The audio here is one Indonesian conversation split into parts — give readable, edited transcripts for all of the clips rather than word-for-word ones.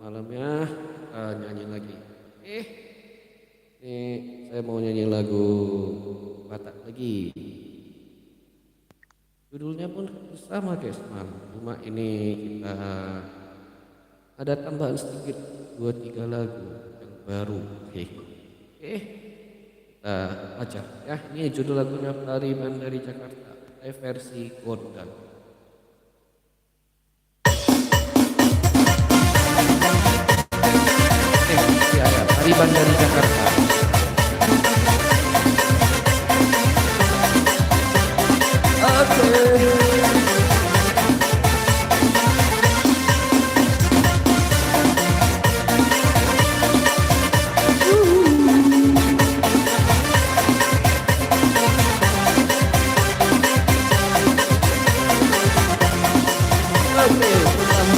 malamnya nyanyi lagi. Eh, nih saya mau nyanyi lagu Batak lagi. Judulnya pun sama kayak semalam, cuma ini kita ada tambahan sedikit dua tiga lagu yang baru. Kita baca ya. Ini judul lagunya Pariban dari Jakarta, versi Kondang. Ya, Pariban dari Jakarta.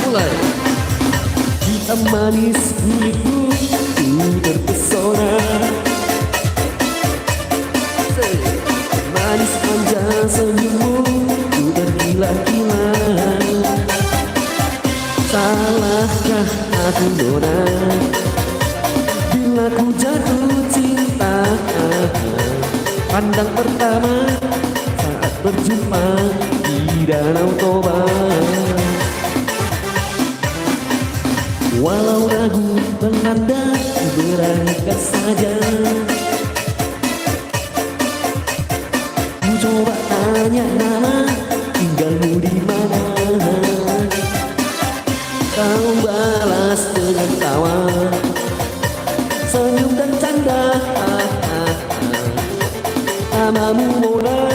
Mulai. Hitam manis kulitmu, ku terpesona. Manis manja senyummu, ku tergila-gila. Salahkah aku nona, bila ku jatuh cinta? Pandang pertama saat berjumpa di Danau Toba. Walau ragu melanda, beranikan saja. Ku coba tanya nama, tinggalmu di mana? Kau balas dengan tawa, senyum dan canda. Namamu Mona,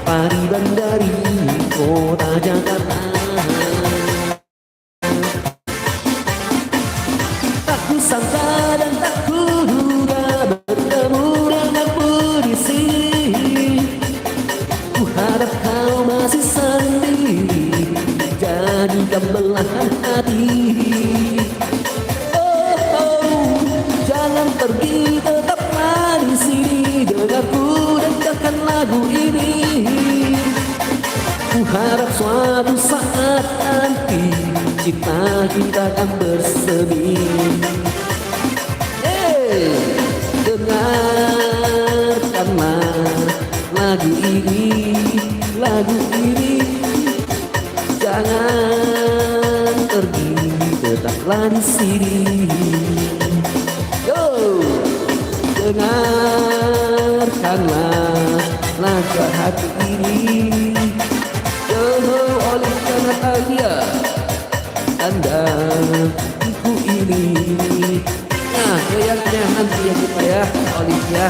Pariban dari kota Jakarta. Sangka dan tak kuduga bertemu denganmu di sini. Ku harap kau masih sendiri, jadikan belahan hati. Oh, jangan pergi, tetaplah di sini. Dengarku dengarkan lagu ini. Ku harap suatu saat nanti cinta kita akan bersemi. Dengarkanlah lagu ini, jangan pergi, tetaplah di sini. Yo, dengarkanlah lagu hati ini. Yo, oleh karena dia, Anda ibu ini. Nah, goyangnya nanti ya kita ya, Olivia.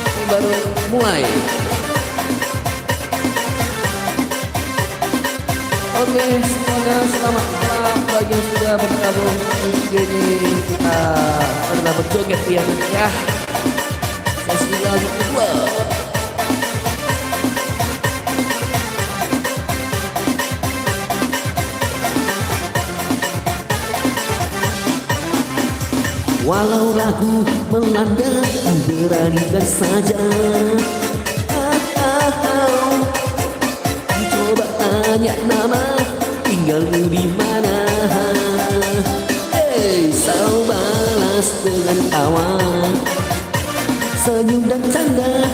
Ini baru mulai. Oke, semuanya selamat malam bagi yang sudah bergabung di sini. Kita pernah berjoget ya, ya. Sesi lagu kedua. Walau ragu melanda, beranikan saja. Coba tanya nama, tinggalmu di mana? Selalu balas dengan tawa, senyum dan canda.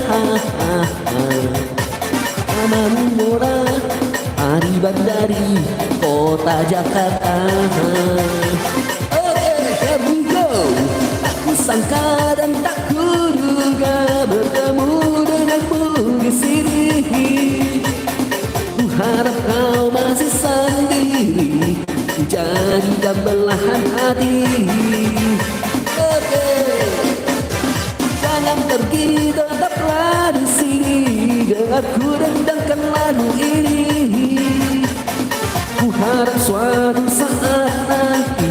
Namamu Mona, Pariban dari kota Jakarta. Aku sangka dan tak kuduga bertemu denganmu di sini. Ku harap kau masih sendiri, jadikan belahan hati. Jangan pergi, tetaplah di sini. Dengarku dengarkan lagu ini. Ku harap suatu saat nanti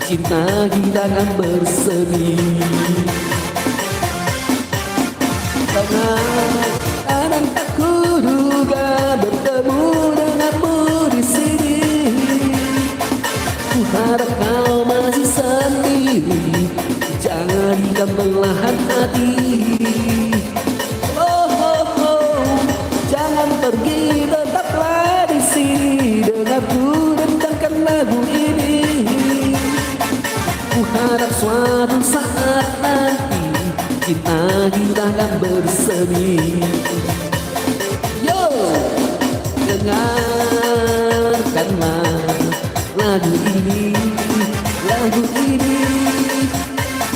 cinta kita akan bersemi. Kadang tak kuduga bertemu denganmu di sini. Ku harap kau masih sendiri, jadikan belahan hati. Oh, jangan pergi, tetaplah di sini. Dengarku dan lagu ini. Ku harap suatu saat nanti kita akan bersemi. Yo, dengarkanlah lagu ini, lagu ini.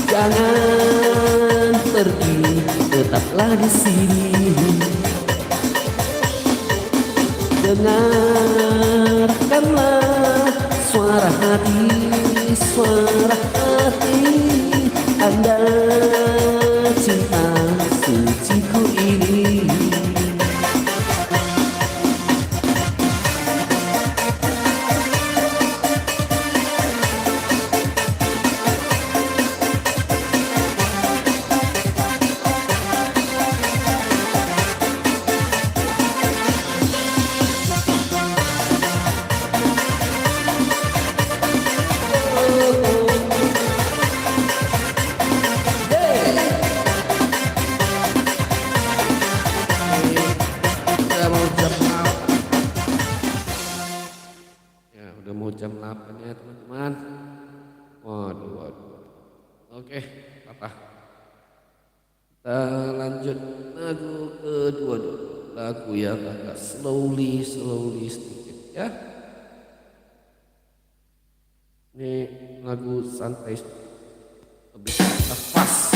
Jangan pergi, tetaplah di sini. Dengarkanlah suara hati, suara hati. Anda cinta suciku ini. Udah mau jam 8 ya teman-teman. Waduh. Oke, apa? Kita lanjut lagu kedua dulu. Lagu yang agak slowly sedikit ya. Ini lagu santai, lebih pas.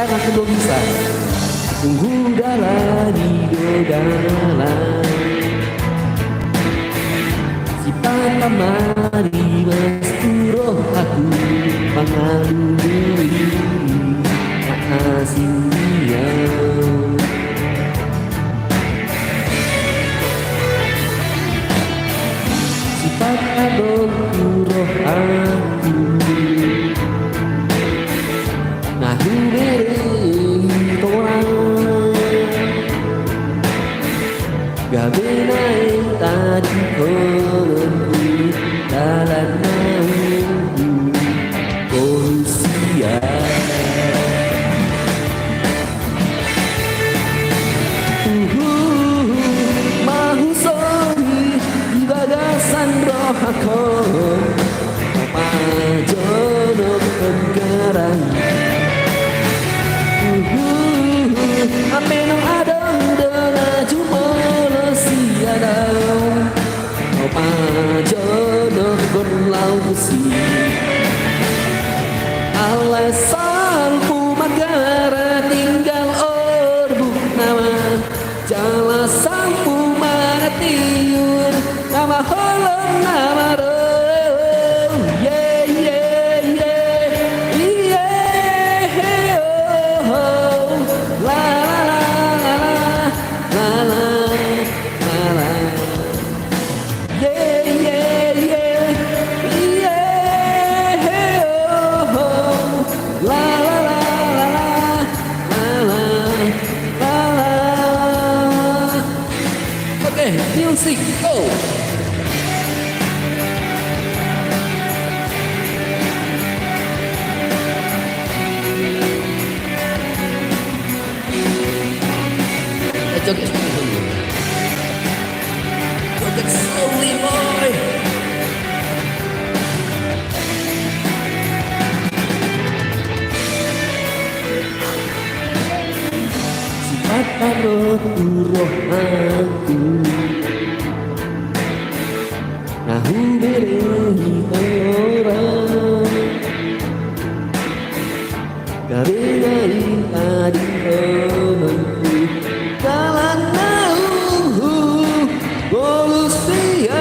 Aku belum bisa tunggu dalam si patamari masturo aku pangaluri makasihnya si patamuro aku Gabenay tadi konku dalam nangku Kosia Mahu sori di bagasan roh aku Apa jono penggarang Ameno adong dona jumolo siadau Opa jono kon lau si Alasanku magara tinggal orbu nama Jala sampu maratiur nama holong nama ro Music, go! Joget dulu. Joget slowly, boy. Sifat roh aku Nahu berehi orang Gabenai tadi temanku Kalan nahu Golustian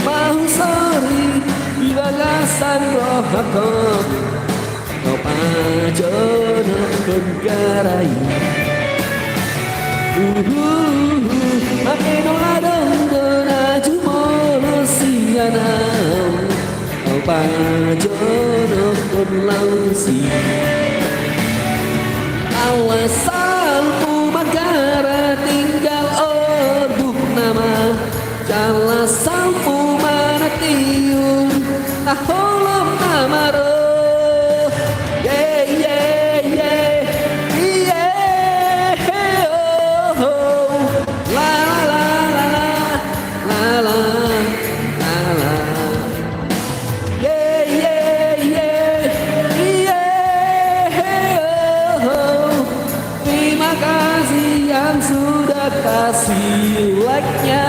Mahu sori di bagasan roh aku Kau pajono kegarai Makino adong si alasan magara tinggal oduk nama jala sampu manatiun taholom namaro yeah yeah yeah yeah oh, oh. La la la la la la la la yeah yeah yeah yeah oh. Terima kasih yang sudah kasih like-nya.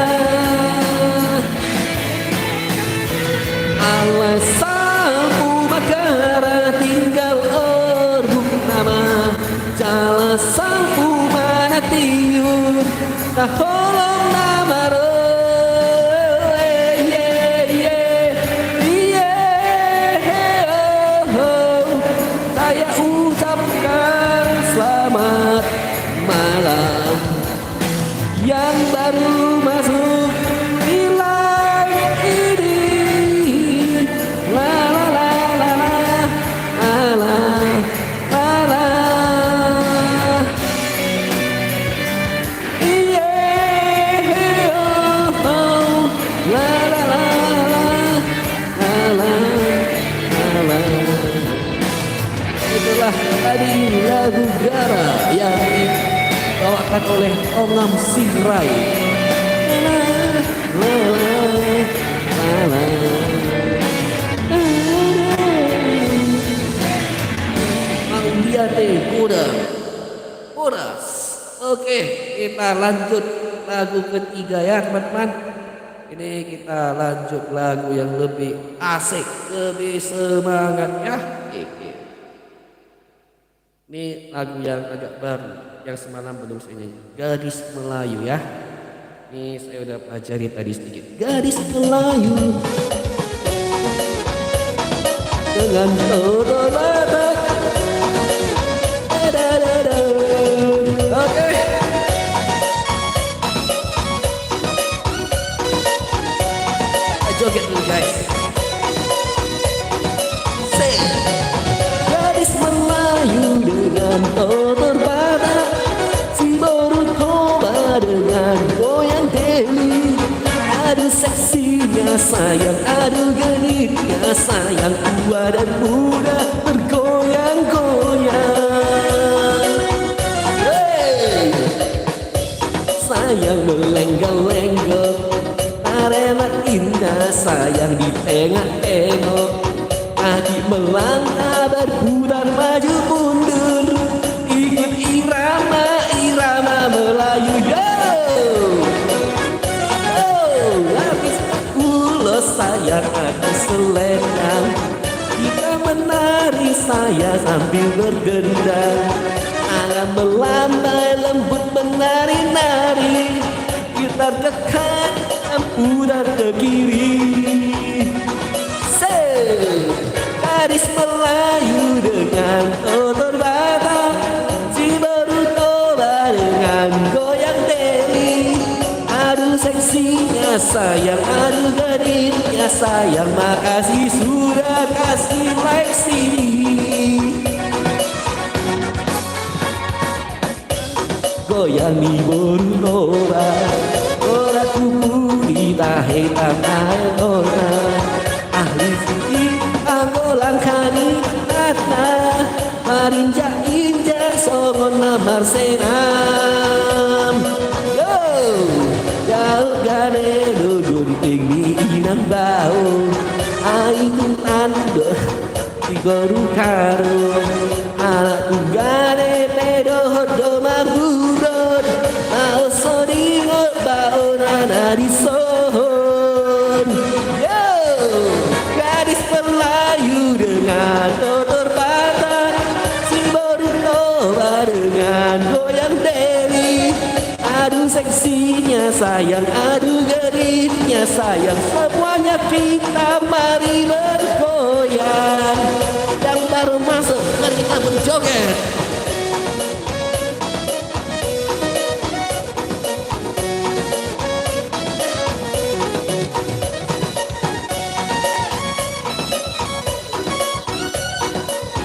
Alasan magara tinggal orduk nama jala sampu manatiun taholong nama saya ucapkan selamat malam yang baru masuk bilang ini la la la la la la la la yeah oh, la la la la la la la. Itulah tadi lagu Gara yang dibawakan oleh Ongam Singrai. Mang Diate Kudas. Oke, kita lanjut lagu ketiga ya teman-teman. Ini kita lanjut lagu yang lebih asik, lebih semangat ya. Ini lagu yang agak baru, yang semalam belum saya nyanyi. Gadis Melayu ya. Ini saya udah pelajari tadi sedikit. Gadis Melayu dengan todo batak. Oke. Kita joget dulu guys. Say. Gadis Melayu dengan todo batak, si baru coba dengan goyang deli. Aduh seksinya sayang, aduh genitnya sayang, tua dan muda bergoyang-goyang. Hey! Sayang melenggang-lenggok, taremat indah sayang ditengah-tengok. Kaki melangkah berputar maju mundur, ikut irama Melayu yo. Oh, habis ulos sayang aku selendang, kita menari saya sambil berdendang. Tangan melambai lembut menari-nari, kita dekat putar ke kiri. Gadis Melayu dengan totor batak, si baru coba dengan goyang deli. Aduh seksinya sayang, aduh gadisnya sayang, makasih sudah kasih like sini. Goyang di baru coba, ora kupu di tahe tangan orang. Ahli sini anggolang kani kata marinja-inja songon namar senam. Yo, jauh gane duduk tinggi inang bau, aitu tanda digoru karo. Anak tunggane pedo hodo magurod, mau sodingo bau nana di sohon. Yo, gadis Melayu dengan totor batak, si baru coba dengan goyang deli. Aduh seksinya sayang, aduh gadisnya sayang, semuanya kita mari bergoyang. Yang baru masuk, mari kita berjoget.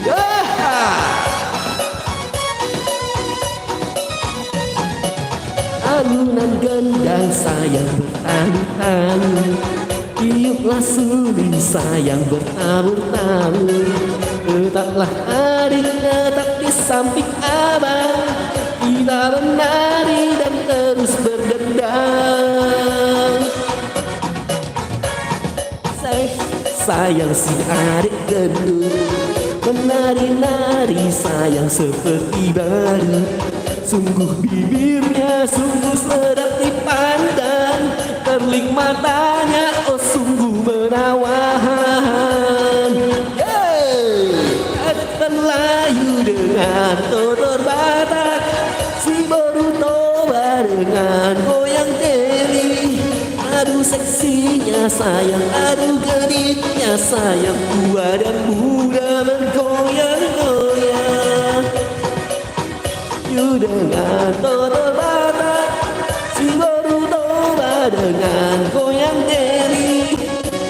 Yeah! rendang sayang bertahun-tahun. Tiuplah suling sayang bertabur-tabur. Tetaplah adik tetap di samping abang. Kita menari dan terus berdendang. Sayang si adik gendut, menari-nari sayang seperti baru. Sungguh bibirnya sungguh sedap dipandang, terling matanya oh sungguh menawan. Adik Melayu dengan tutur Batak, si Borutoba dengan goyang teli. Aduh seksinya sayang, aduh genitnya sayang, tua dan muda bergoyang-goyang. You dengan tutur Batak, si Borutoba dengan goyang teli.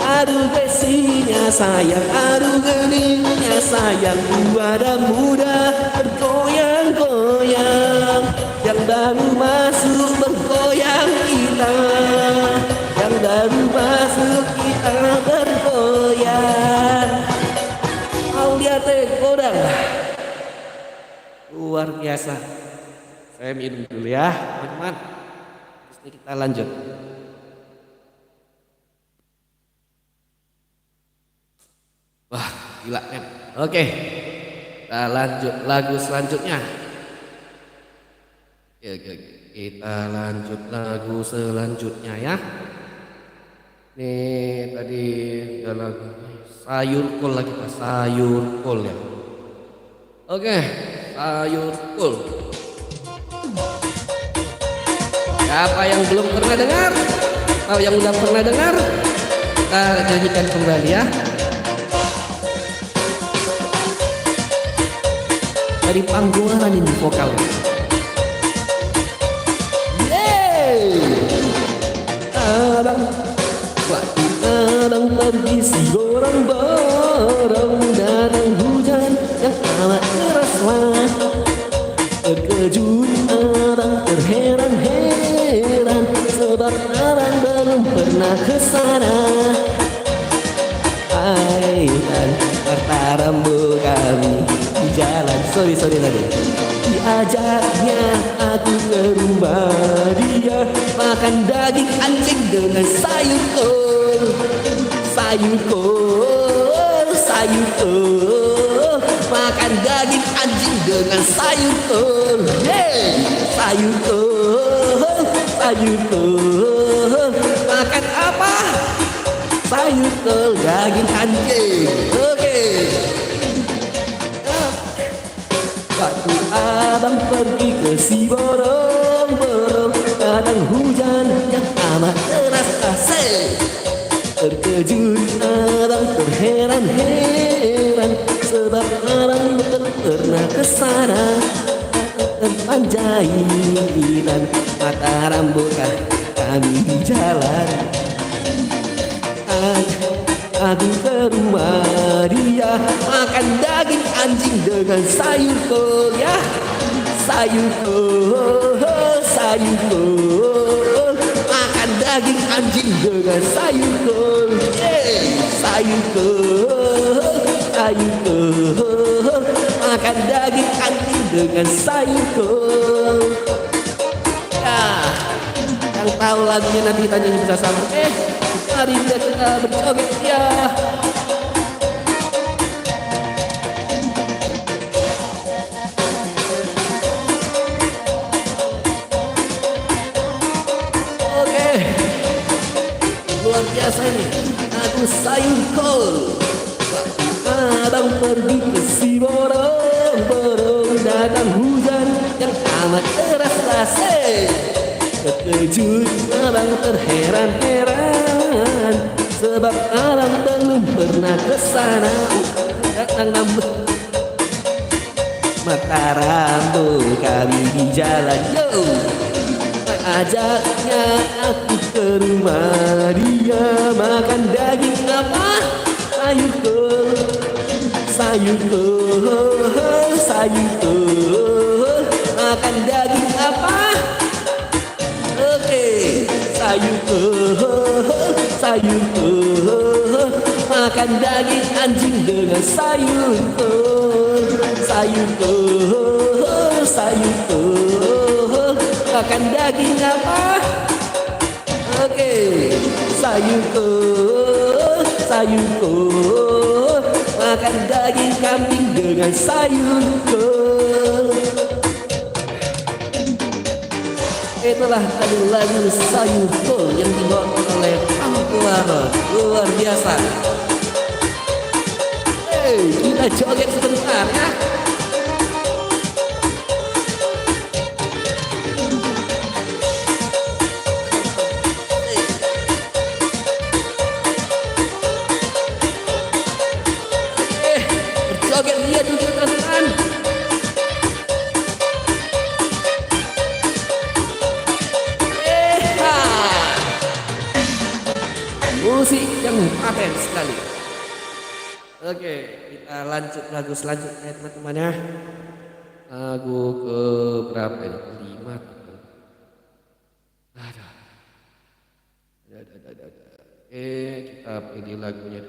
Aduh seksinya sayang, aduh genitnya sayang, tua dan muda bergoyang-goyang. Yang baru masuk bergoyang kita, yang baru masuk kita bergoyang. Kau lihat kodang luar biasa. Saya minum dulu ya teman-teman, terus kita lanjut. Wah gila kan. Oke, kita lanjut lagu selanjutnya. Kita lanjut lagu selanjutnya ya. Nih tadi ada lagu sayur kol lagi Pak, sayur kol ya. Oke, sayur kol. Siapa yang belum pernah dengar atau yang udah pernah dengar, kita nyanyikan kembali ya. Dari panggungan ini vokal. Abang, waktu abang pergi si borong-borong, datang hujan yang amat deraslah. Terkejut abang terheran-heran, sebab abang belum pernah kesana. Hai dan harta rambu kami di jalan, sorry tadi. Diajaknya aku ke rumah dia, makan daging anjing dengan sayur kol. Sayur kol, sayur kol, makan daging anjing dengan sayur kol. Hey, sayur kol, sayur kol, makan apa? Sayur kol daging anjing. Oke. Waktu abang pergi ke si borong-borong, datang hujan yang amat deras asik. Terkejut abang terheran-heran, sebab abang belum pernah kesana. Panjainan mata rambutnya kami di jalan. Aku ke rumah dia, makan daging anjing dengan sayur kol ya. Sayur kol, sayur kol, makan daging anjing dengan sayur kol. Sayur kol, sayur kol, makan daging anjing dengan sayur kol. Ya, yang tahu lagunya nanti kita nyanyi bersama. Mari kita berjoget ya. Oke, luar biasa nih. Aku sayur kol. Abang pergi ke si borong-borong, datang hujan yang amat deras asik. Terkejut abang terheran-heran, sebab abang belum pernah kesana. Datang nambah mata rambut kami di jalan. Yo, ajaknya aku ke rumah dia, makan daging apa? Sayur kol, sayur kol, sayur kol, makan daging apa? Oke, sayur sayur makan daging anjing dengan sayur sayur makan daging apa? Oke, sayur makan daging kambing dengan sayur. Itulah tadi lagu sayur yang dibawa oleh Angklaro, luar biasa. Kita joget sebentar ya. Berjoget dia juga teman-teman. Musik yang paten sekali. Oke, kita lanjut lagu selanjutnya teman-teman ya. Lagu ke berapa ini? Kelima teman. Ada. Oke, kita pilih lagunya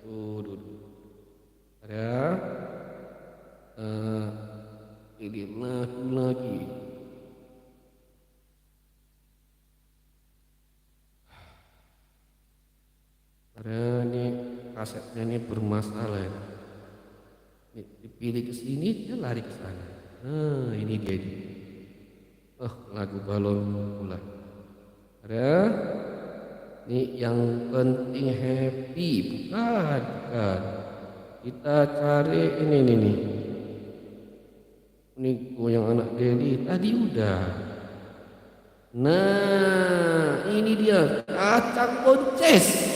dulu. Ada. Pilih lagu lagi. Karena ini kasetnya ini bermasalah ya. Dipilih ke sini dia lari ke sana. Nah ini dia. Lagu balon pula. Ada. Ini yang penting happy bukan. Kita cari ini nih. Ini goyang anak Deli tadi udah. Nah ini dia Kacang Buncis.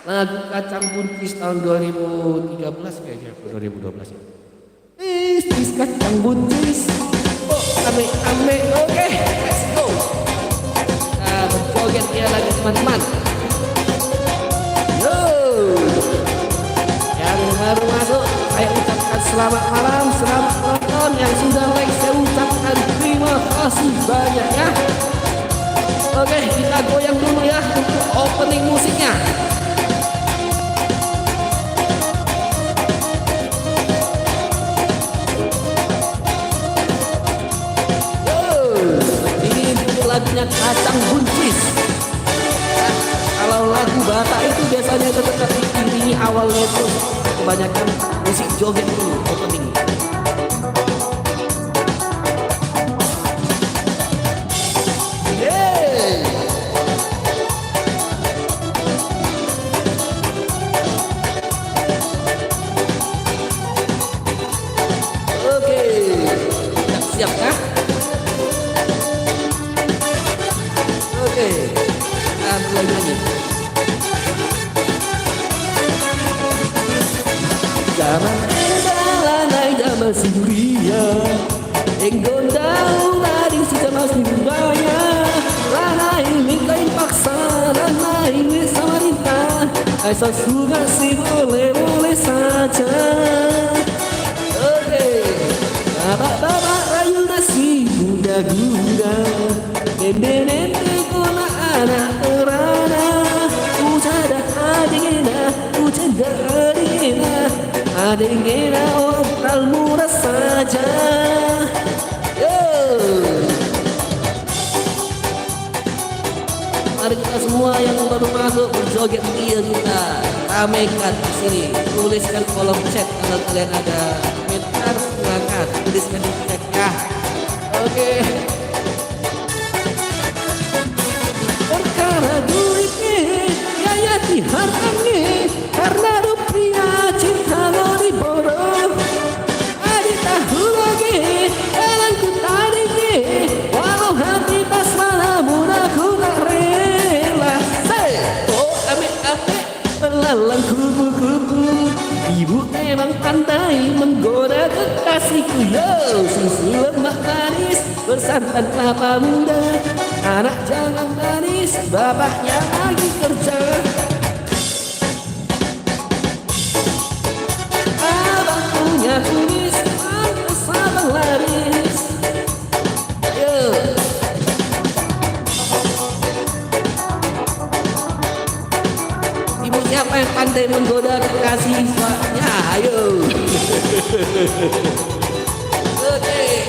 Lagu Kacang Buncis tahun 2013 kayaknya, 2012 ya. Buncis kacang buncis. Ame, oke, let's go. Nah, berjoget ya lagi teman-teman. Yo, yang baru masuk, saya ucapkan selamat malam, selamat nonton. Yang sudah like, saya ucapkan terima kasih banyak ya. Oke, kita goyang dulu ya untuk opening musiknya. Lagunya Kacang Buncis. Nah, kalau lagu Batak itu biasanya tetap diiringi awalnya itu kebanyakan musik joget dulu opening. Oke, siap kah? Oke, mulai nyanyi. Zaman edalanai zaman suria, enggondau dari si zaman budaya, lanai mingkain paksa, lanai samarinta, asal suka si boleh saja. Oke, bapak-bapak rayu nasi gunda-gunda, nende-nende kona anak terana, ujada adingena obral murah saja. Yo, mari kita semua yang baru masuk berjoget dia kita ramaikan di sini. Tuliskan kolom chat kalau kalian ada komentar, silakan tuliskan di chat ya. Oke. Perkara duitnya yayati hartanya karena rupiah cinta lo diborong. Adik tahu lagi jalanku tadinya walau hati pas malam aku tak rela. Oh ame-ame melalang kupu-kupu, ibu emang pandai menggoda kekasihku. Yo susu lemak manis bersantan kelapa muda, anak jangan manis bapaknya lagi kerja. Abang punya kumis pantas abang laris. Yo siapa yang pandai menggoda kekasih suaminya? Ayo. Oke,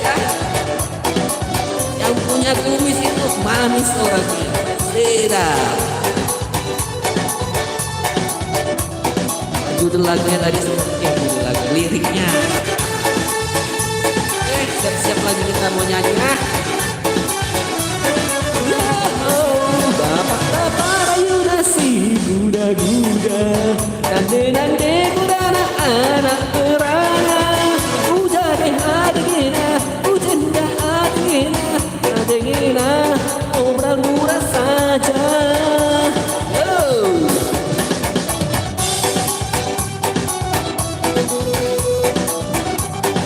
yang punya kumis itu manis orangnya. Tidak. Judul lagunya tadi seperti judul lagu liriknya. Siap-siap lagi kita mau nyanyi. Bapak-bapak rayu nasi guda-guda, nande-nande gudana anak perana, ujade adegina, ujenda adegina, adegina, obral murah saja.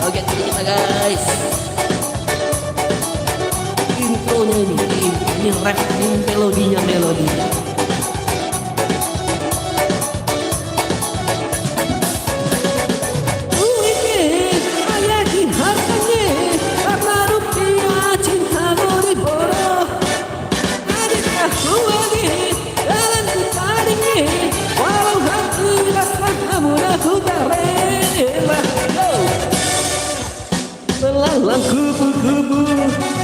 Oke, kita guys. Intronya ini rap, ini melodinya. Melalang kupu-kupu,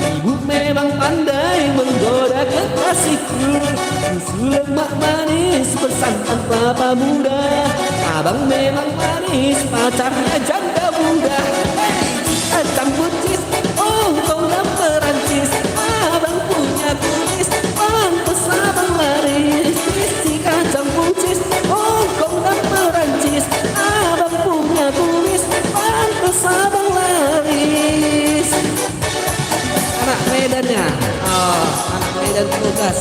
ibu memang pandai menggoda kekasihku. Susu lemak manis bersantan kelapa muda, abang memang manis, pacarnya janda muda. Kacang bucis, Hongkong dan Perancis, abang punya kumis, pantes abang laris. Si kacang bucis, Hongkong dan Perancis, abang punya kumis, pantes abang laris. Anak Medannya, anak Medan tugas,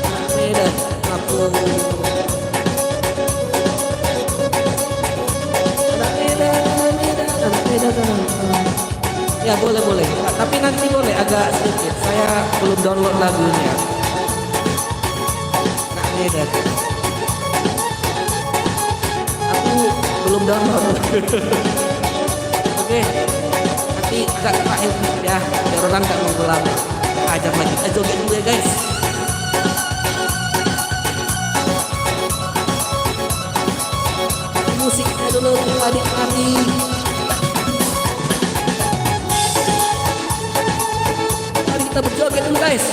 anak Medan aku. Anak Medan. Ya boleh, tapi nanti boleh agak sedikit. Saya belum download lagunya. Anak Medan. Aku belum download. Oke. Nanti agak terakhir ya, biar orang gak nunggu lama. Ajar lagi, kita joget dulu ya guys. Musiknya dulu kita nikmati. Mari kita berjoget dulu guys.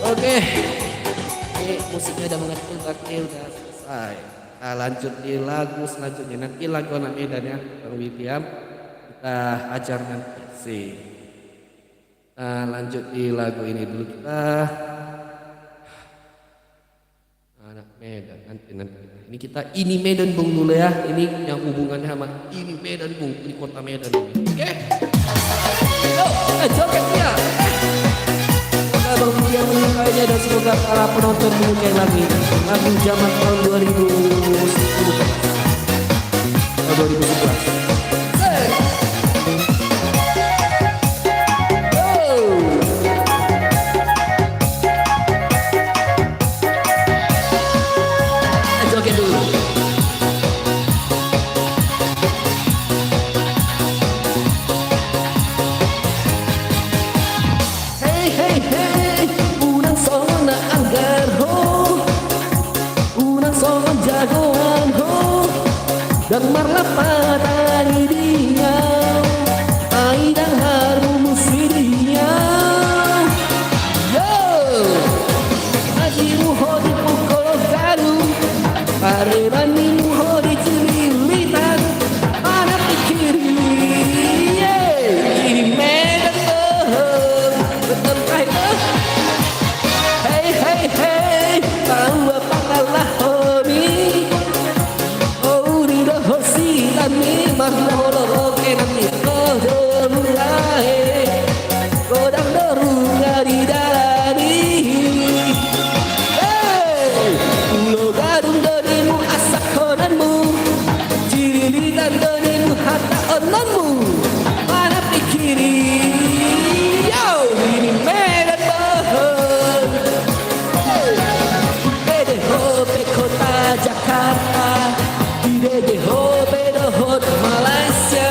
Oke. Musiknya udah mengecil, berarti udah selesai. Kita lanjut di lagu selanjutnya. Nanti lagu anak Medan ya, Bang William. Kita ajar nanti sih. Kita lanjut di lagu ini dulu. Kita anak Medan nanti. Ini kita ini Medan Bung dulu ya. Ini yang hubungannya sama ini Medan Bung, ini kota Medan. Oke. Joget ya. Bang William menyukainya dan semoga para penonton menyukai lagu zaman tahun 2010 atau 2011. Joget dulu. Dan marlapa tani dia, ai dan harum sirinya. Yo, aji muho di pukul garu, parebani muho di cililitan, anak pikiri. Ini Medan betul kah? Hey, tahu apa kalah hobi? Kami mahlo ke nanti mulai godang dorunga di dalani. Ulo gadung donimu asak konanmu, cililitan donimu harta onanmu. Mana pikiri, yo ini Medan bohong. DDHP kota Jakarta, DDHP Malaysia,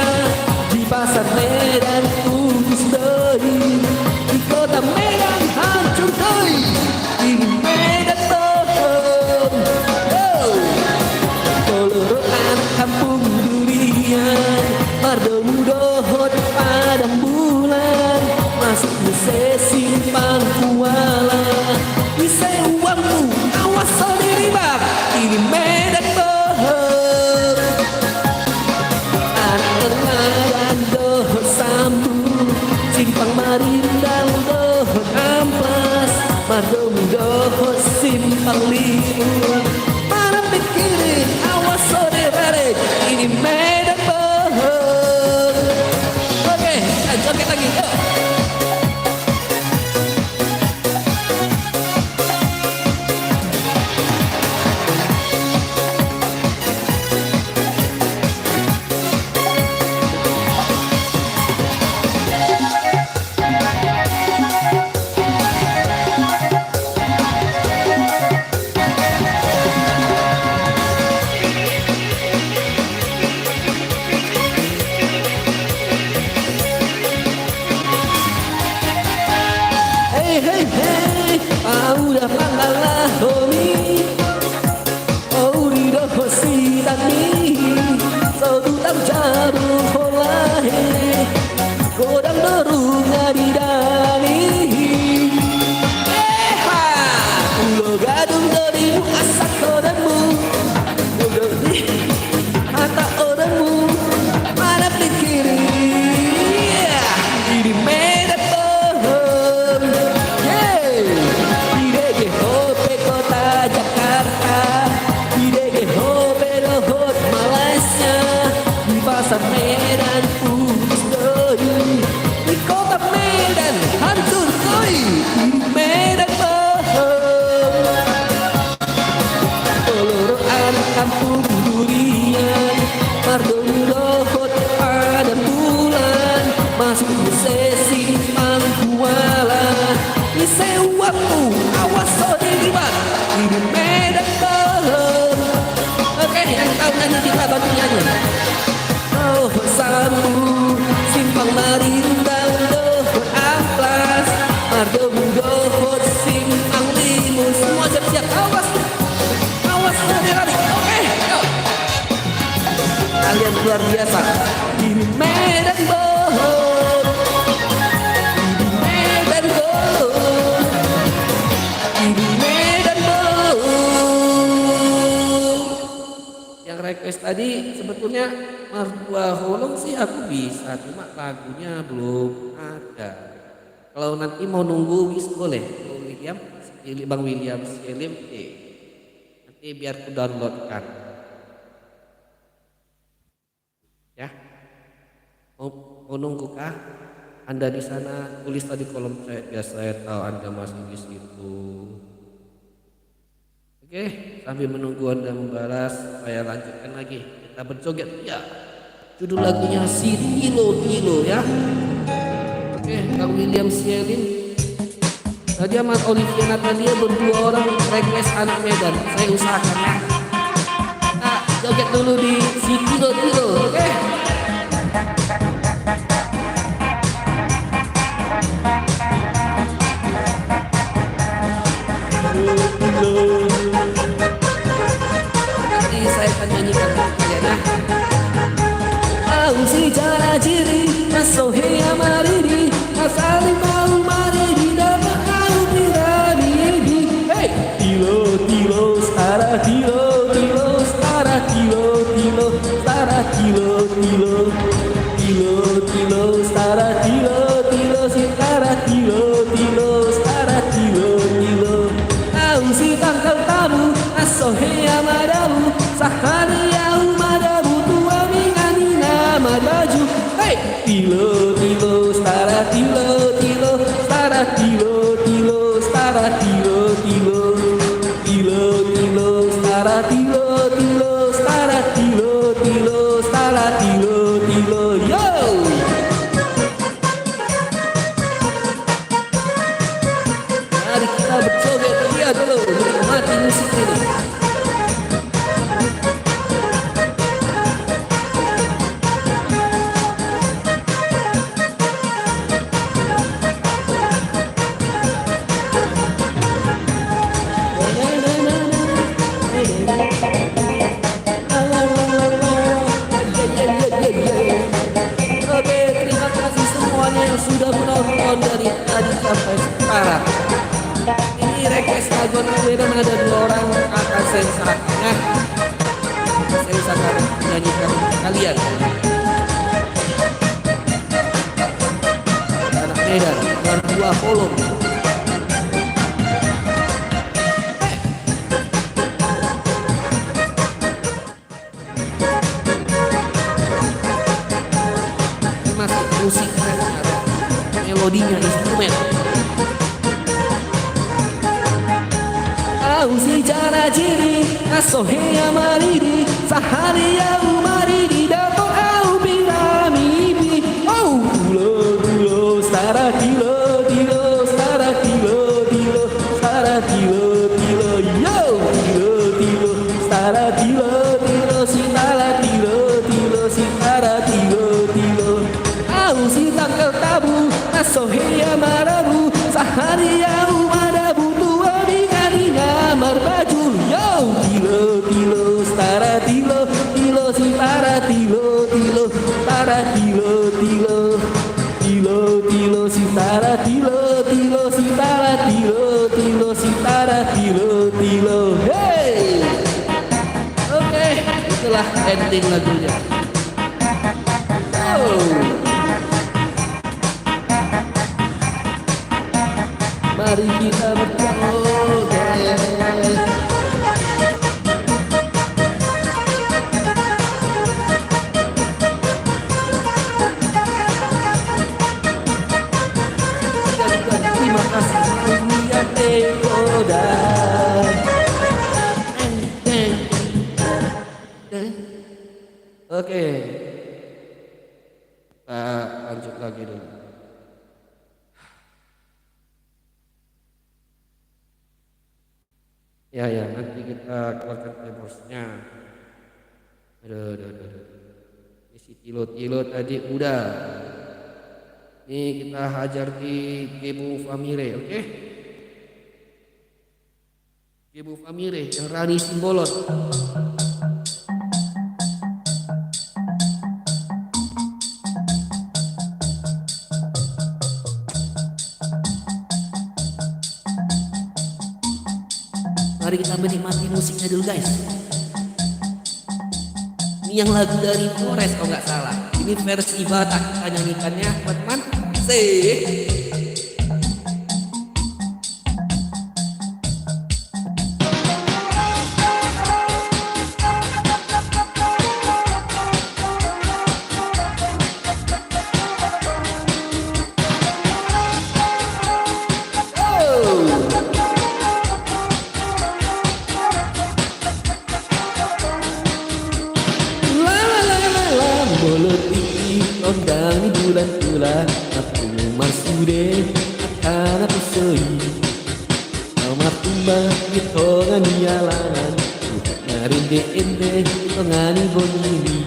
di pasar Medan tulis dari joget lagi. Yuk. Hey hey hey, udah pangalah homi, di doho si tani, so tutang jaru holahe, godang dorunga di dani. Ulo gadung dorimu asak kodanmu, ulo di mata orangmu, mana pikiri, ini medan pohon. Kota Jakarta, di DGHOP Dohot Malaysia, di pasar Medan Pudus Doyu, di kota Medan hancur koi, di Medan pohon. Peloroan kampung durian, Mardong Dohot pada bulan, masuk di sesi pangkualan, di sewaku awas sodibat, di Medan pohon. Oke, yang tahu nyanyi kita bantu nyanyi. Oh Sambu, Simpang Marindang, Dohot Amplas, Mardong Dohot, Simpang Limun, semua siap-siap. Awas lari. Oke, yuk. Kalian luar biasa. Di Medan pohon, di Medan pohon, di Medan pohon. Yang request tadi sebetulnya Mardua Holong sih aku bisa, cuma lagunya belum ada. Kalau nanti mau nunggu wis boleh. Bang William Selim, nanti biar ku downloadkan. Ya, mau nunggu kah? Anda di sana tulis tadi kolom chat biar saya tahu Anda masih di situ. Oke, sambil menunggu Anda membalas, saya lanjutkan lagi. Kita berjoget ya. Judul lagunya si Tilo ya. Oke, Bang William Selim. Tadi sama Olivia Natalia berdua orang request anak Medan. Saya usahakan ya. Nah, joget dulu di si Tilo, oke? Nanti saya akan nyanyikan kalian ya. Au si jara jiri, nasohe amariri, nasali mau mariri, dapat au tirani. Hey, tilo, stara tilo, stara tilo, stara tilo, stara tilo, stara tilo, stara tilo. Au si tangkal tamu, nasohe amadamu, sahari au madamu, tua minganina madaju. Hey, tilo, stara tilo, stara tilo, stara tilo, stara tilo, stara tilo, stara tilo, yo. Mari kita berjoget dia dulu, nikmati musik ini. Oke, terima kasih semuanya yang sudah menonton dari tadi sampai sekarang. Ini request lagu Medan ada 2 orang akan saya usahakan ya. Saya usahakan menyanyikan kalian. Anak Medan, Mardua Holong. Masih musik melodinya instrumen. Au si jara jiri asohea mariri saharia umariri dato au piramibi. Oh dulo dulo stara dilo dilo stara dilo dilo stara dilo dilo yo dilo dilo stara dilo dilo sitara dilo dilo sitara dilo dilo. Au si tanggal tabu asohea marabu saharia umarabu tua bikarinya marbaju yo dilo dilo stara dilo dilo sitara dilo dilo stara dilo dilo dilo dilo sitara dilo dilo sitara dilo dilo sitara dilo dilo. Hey, oke, itulah ending lagunya. Mari kita berjoget. Terima kasih dunia tegoda. Oke, kita lanjut lagi dulu. Ya, nanti kita keluarkan keyboardnya. Aduh. Ini si Tilo tadi udah. Ini kita hajar di Gemu Famire, oke? Gemu Famire yang Rani Simbolon. Mari kita menikmati musiknya dulu guys. Ini yang lagu dari Flores kalau nggak salah. Ini versi Batak kita nyanyikannya teman-teman. Ondang di bulan-bulan aku masude akan aku soi nomor tumbang di tongan di alangan ngarin ende tongani bonini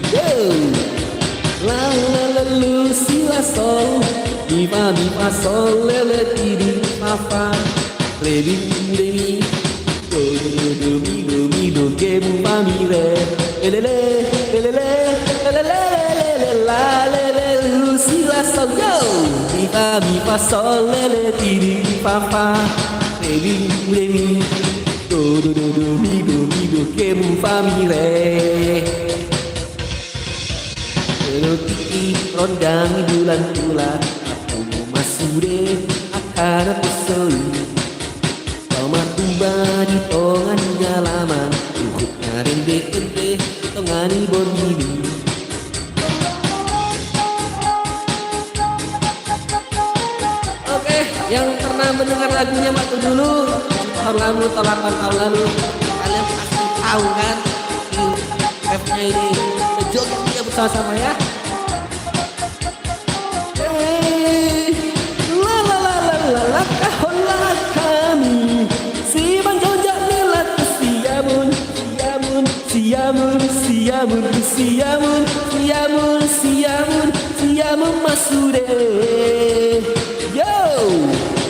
la la la lu si la sol mi fa sol le ti di fa fa le di mi do che bu fa mi re le la le si la sol yo mi fa sol le ti di fa fa le mi do mi do che bu fa mi re tiki rondang bulan-bulan aku masude akan aku soi Tomar tumba di tongan nyalaman Ukut ngarende ente tongani bonini. Oke, yang pernah mendengar lagunya waktu dulu tahun lalu atau 8 tahun lalu kalian pasti tahu kan di webnya ini joget dia bersama-sama ya. Kaholah kami si banjojak nilat siamun siamun siamun siamun siamun siamun siamun siamun masude yo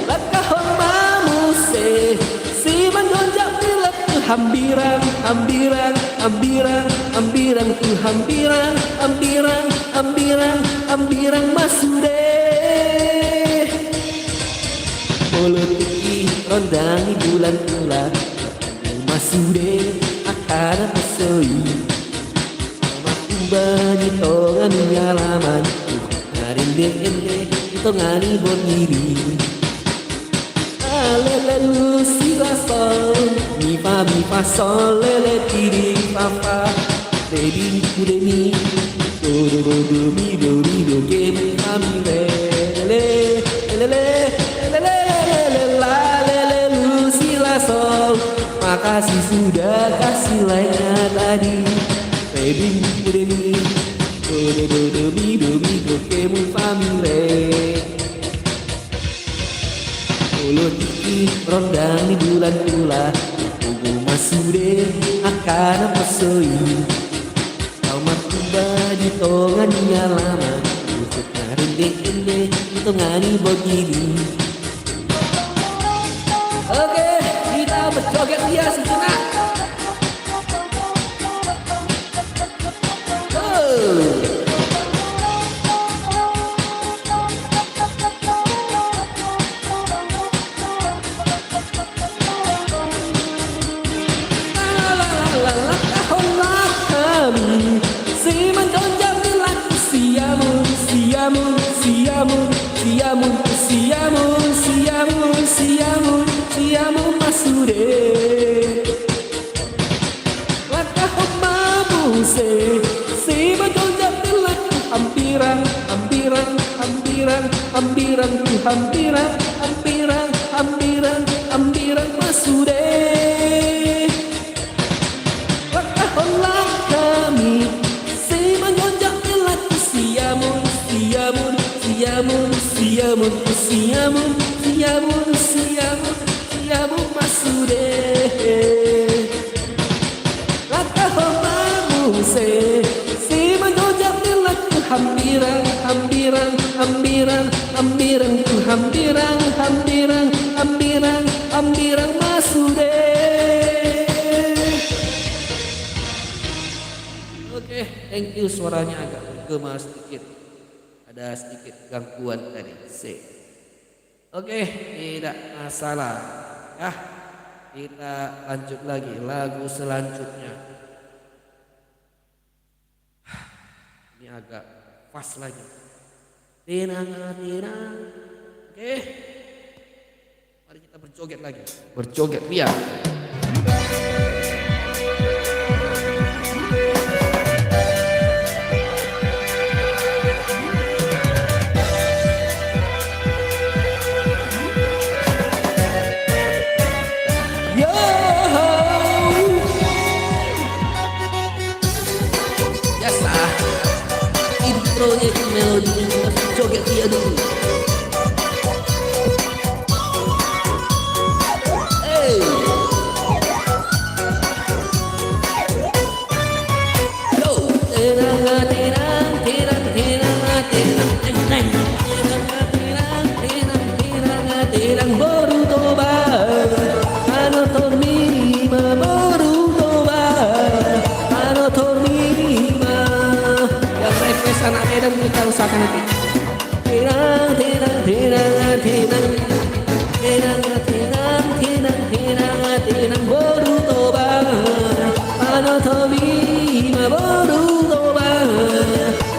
lakahon mamuse si banjojak nilat hambiran hambiran hambiran hambiran hambiran hambiran hambiran hambiran masude Politiki rondang di bulan-bulan masude akan pesoi Sama tumba di tongan nyalaman Ngarinde ende di tongani boniri Alelelu si la sol mi fa sol lele tiri fa fa Dedi kudemi do Makasih sudah kasih lainnya tadi. Baby, baby, kemu family. Mulut iki rondang di bulan-bulan. Tunggu masude akan mesoi. Kau tiba di tongannya lama. Untuk ngarinde-inde tongani begini. Oke, kita berjoget dia sejenak. Siamu masude Lakah mamu se berjojak telah hampiran masude Lakah olah kami se berjojak telah siamu masude Lakah mamu se menjojak telah hampiran masude. Oke, thank you, suaranya agak bergema sedikit. Ada sedikit gangguan tadi. Oke, tidak masalah. Ya, kita lanjut lagi lagu selanjutnya. Ini agak pas lagi. Tenang. Oke, mari kita berjoget lagi. Berjoget ria. Proyek melodi joget dia dulu. Hey. Yo, terang baru toba, ano tormima baru toba, ano tormima. Yang request anak Medan kita usahakan nanti. Tenang baru toba, ano tormima baru toba,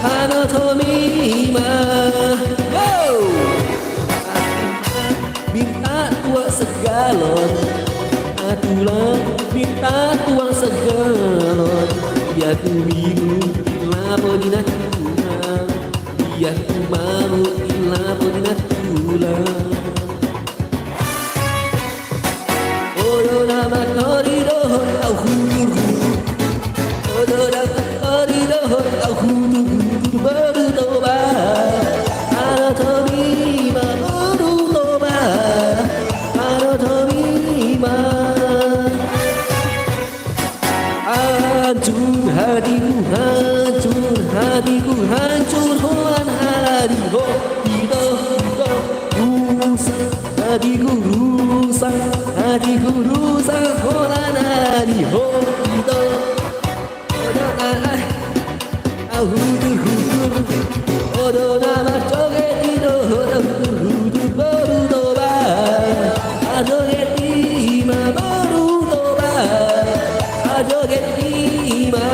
ano tormima. Minta tuang segalon, atulah minta tuang segalon. Biar ku minum lapo di natulang, biar ku mau lapo di natulang. Odo nama koridor au huru, odo nama koridor au huru baru toba, ano torima baru toba, ano torima. Hancur hoan hadiku hido rusak hadiku rusak hoan hadiku hido odo nama joget hido baru toba, joget lima baru toba, joget lima.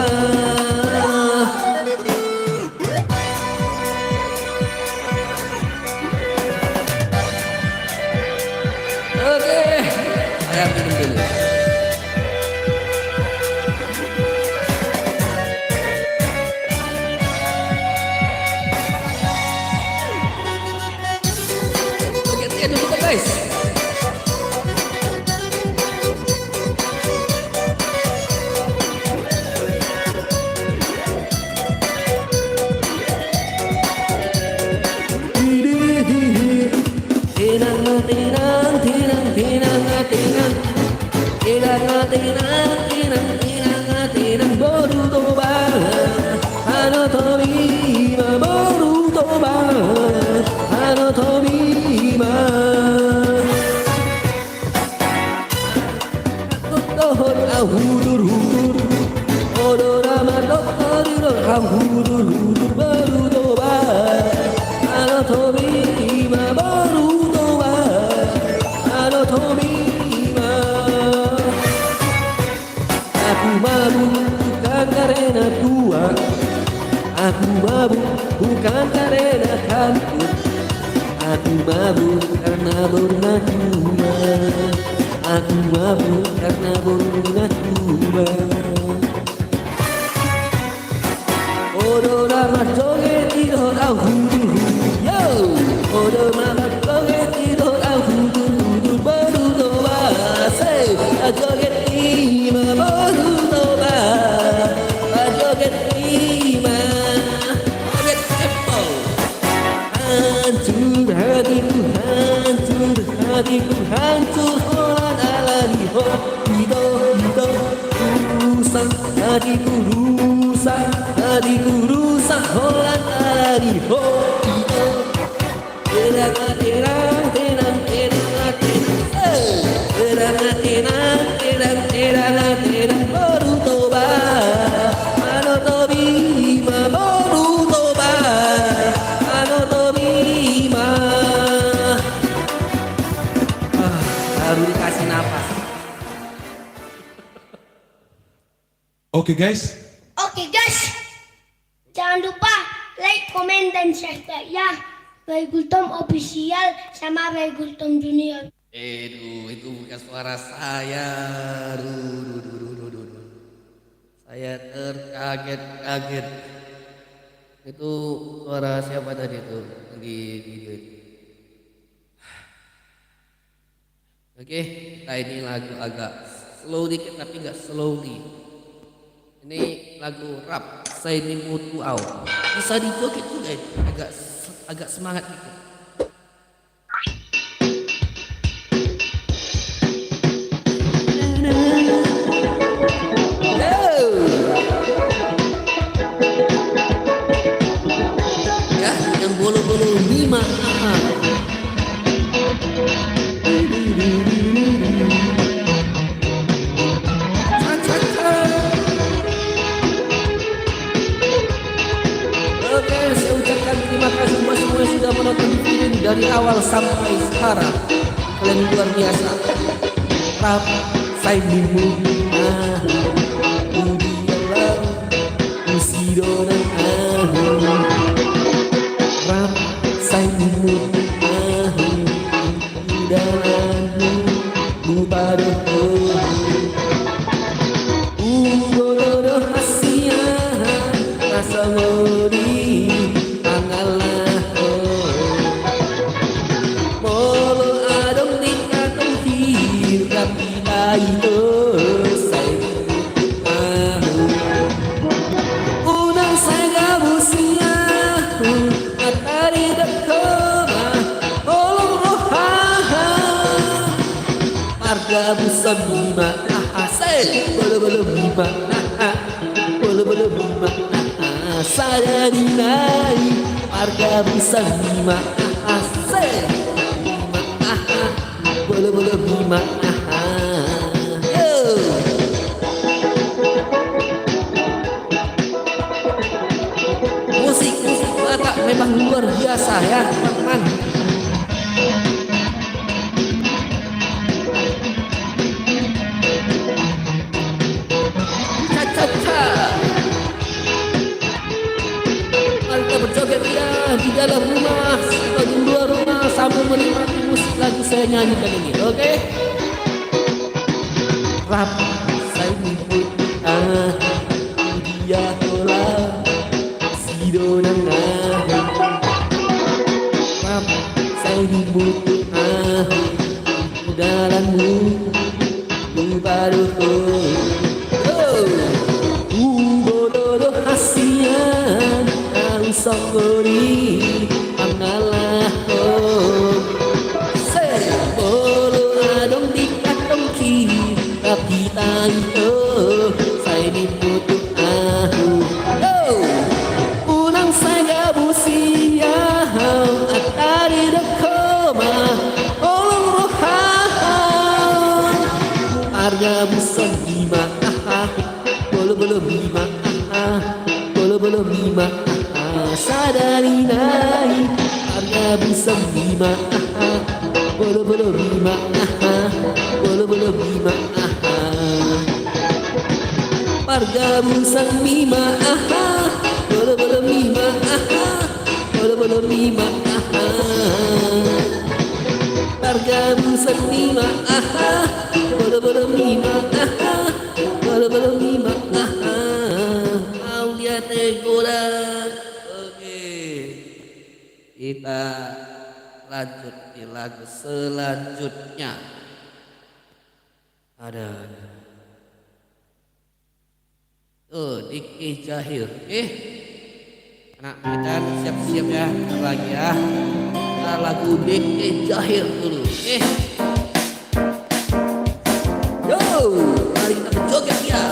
guys. Tinang tinang tinang tinang tinang tinang tinang tinang tinang tinang baru toba ano tobima baru toba ano tobima tohon ahudur hudur odorama doktor ahudur hudur baru toba ano tobima baru Tomima, aku mabuk bukan karena tua, aku mabuk bukan karena kantuk, aku mabuk karena bernatua, aku mabuk karena bernatua. Odorama joget tidur aku yo, odorama joget tidur aku baru toba, say joget lima baru toba, joget lima, joget tempo. Hancur hatiku, hancur hatiku, hancur holan alami ho, hido hido rusak hatiku rusak, hatiku rusak holan alami ho, hido. Tenang tenang tenang tenang tenang tenang tenang tenang tenang baru toba ano tobima baru toba ano tobima baru dikasih napas. Oke guys, Oke guys, jangan lupa like, komen, dan share ya. Baigultom official sama Baigultom Junior. Itu bukan suara saya. Saya terkaget-kaget. Itu suara siapa tadi tuh di video itu? Oke, kita ini lagu agak slow dikit tapi nggak slowly. Ini lagu rap, saya ini mutu au. Bisa dijoget juga, agak semangat dikit. Ya, yang bolo-bolo 5 Terima kasih buat semua yang sudah menonton video ini dari awal sampai sekarang. Kalian luar biasa. Rap saya mimu udialah usidonan rap saya mimu udalanmu bupado ugododo hasia rasa ngori itu saya unang saya musia matahari dekoma tolong rohaha marga busa bima say belum bima belum bima saya dinai marga busa bima say belum bima musik Batak memang luar biasa ya teman-teman. Cha-cha-cha. Mari kita berjoget ya di dalam rumah atau di luar rumah sambil menikmati musik lagu saya nyanyikan ini, oke? Rap saya nyebut dia tolak sidonang rap saya nyebut dalammu baruku bodoh hasian ang sokori angalah bolo adong di katong ki tapi tanto saya diputuk unang saya busia atari dekoma olong rohan arga busan bima bolo bima bolo bima sadari nai arga busan bima bolo bima bolo bima arga busan bima bolo bima bolo bima arga busan bima bolo bima bolo bima Aulia Teguran. Oke, kita lanjut di lagu selanjutnya. Ada Diki Jahir. Anak Medan siap-siap ya, lagi ya. Kita lagu Diki Jahir dulu. Yo, mari kita berjoget ya.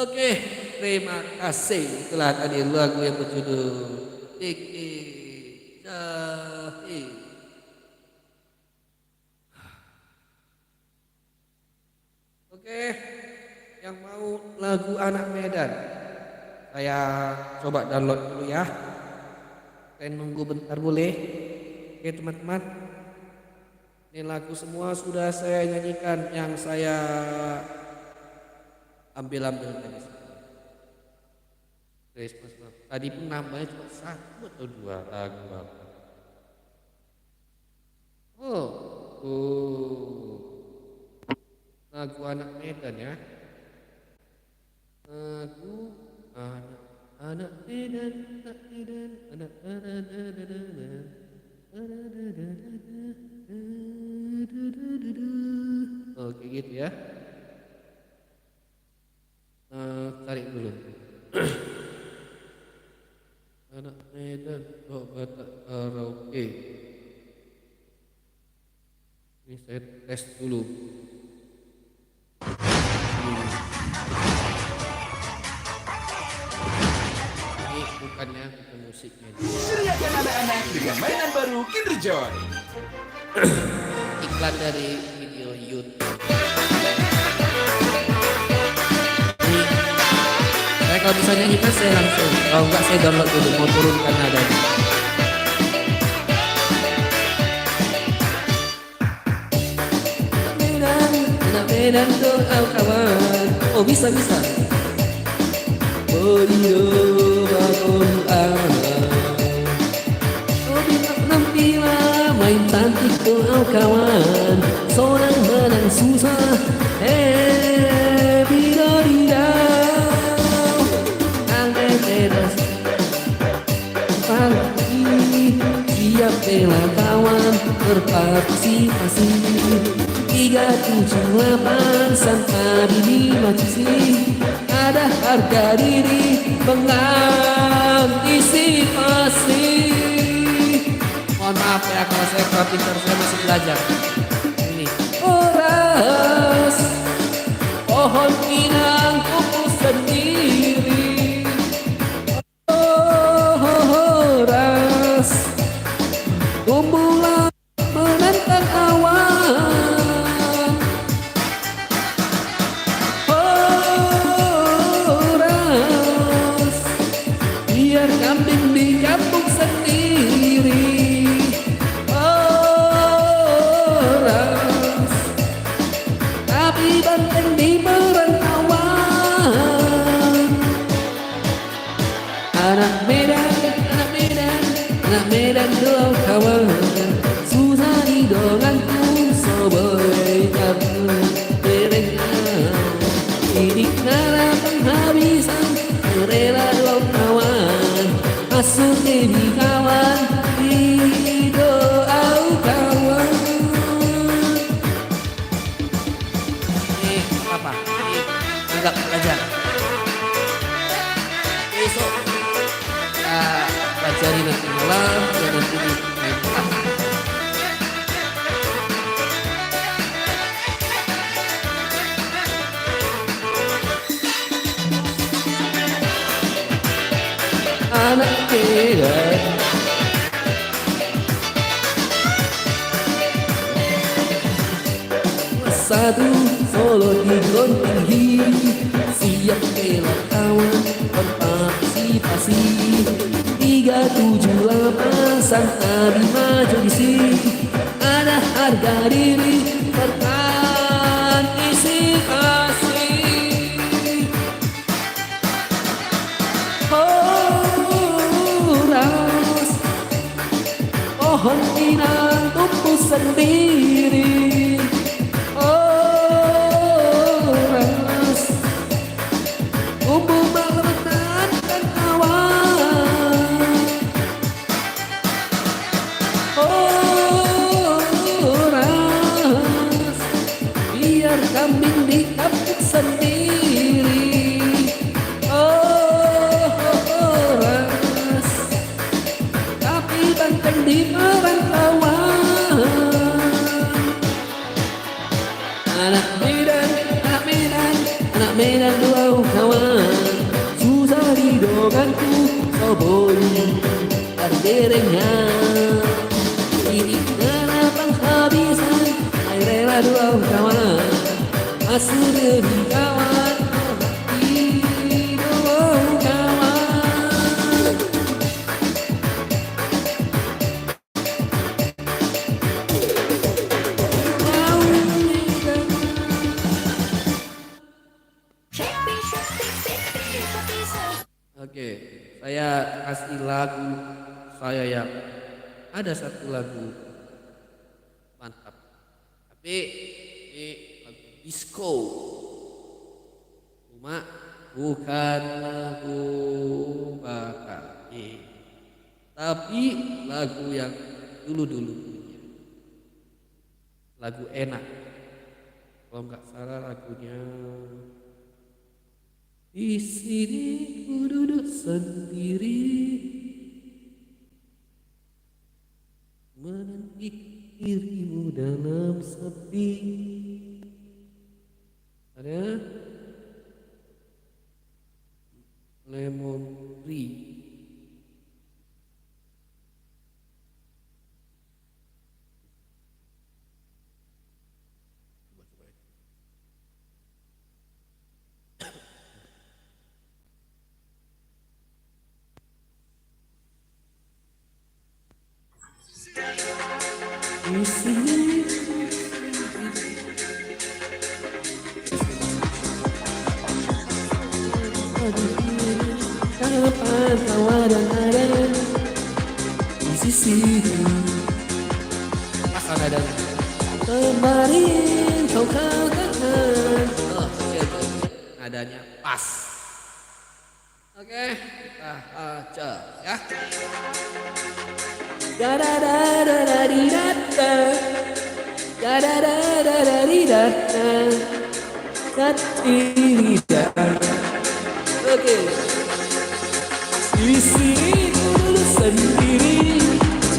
Oke, terima kasih. Itulah tadi lagu yang berjudul Diki Jahir. Oke, yang mau lagu Anak Medan, saya coba download dulu ya. Saya nunggu bentar boleh? Oke teman-teman. Ini lagu semua sudah saya nyanyikan yang saya ambil dari Christmas. Tadi pun nambahnya cuma 1 atau 2 lagu. Lagu anak Medan ya. Lagu anak Medan, Oke gitu ya. Tarik dulu. Anak Medan, coba tak karaoke. Ini saya tes dulu. Ini bukan musiknya. Seriakan anak-anak dengan mainan baru Kinder Joy. Iklan dari video YouTube. Kalau bisa nyanyikan saya langsung, kalau enggak saya download dulu, mau turunkan nadanya. Medan doa kawan, oh bisa. Oh iyo bangun oh bintang nampila main cantik doa kawan, seorang menang susah, bidadida. Siap bela kawan berpartisipasi 378 sampai 5 sisi ada harga diri mengantisipasi. Mohon maaf ya kalau saya kurang pintar, saya masih belajar. Ini oras pohon pinang kupu sendiri. Kumpulan menentang awan, ras biar kambing di kampung sendiri. Ras tapi banteng di perantauan. Anak Medan doa kawan, susah didonganku soboy karena berenang. Ini karena penghabisan rela doa kawan, masuk jadi kawan di doa kawan. Ini apa? Ini agak belajar. Besok pelajari nanti malam dan nanti di main tengah. Anak Medan satu solo di tinggi, siap bela kawan berpartisipasi 378 sampai 5 judisi ada harga diri berpartisipasi. Ras pohon pinang tumbuh sendiri. Ras tumbuh melekat dan awan. Ras biar kambing di kampung sendiri. Ras tapi banteng di perantauan. Anak Medan doa kawan, susah didonganku soboy berderengan. Ini karena penghabisan air rela doa kawan, masuk demi kawan di doa kawan. kasih lagu saya yang ada satu lagu mantap, tapi ini lagu disco, cuma bukan lagu bakal, tapi lagu yang dulu punya, lagu enak. Kalau nggak salah lagunya di sini ku duduk sendiri menanti dirimu dalam sepi. Ada Lemon Tree. Di sini kapan kau ada di sisiku. Pas ada kemarin kau katakan, nadanya pas. Oke, kita aja ya. Da da da da da di da da, da da da da da di da da, da di da. Oke. Di sini dulu sendiri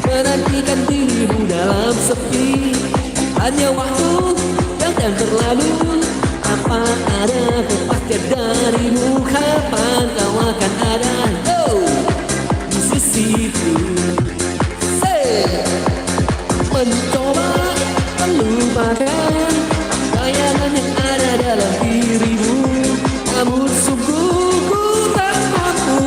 menantikan dirimu dalam sepi. Hanya waktu yang akan berlalu. Apa ada kepastian darimu, kapan kau akan ada di sisiku. Mencoba melupakan bayangan yang ada dalam dirimu, namun sungguh ku tak mampu.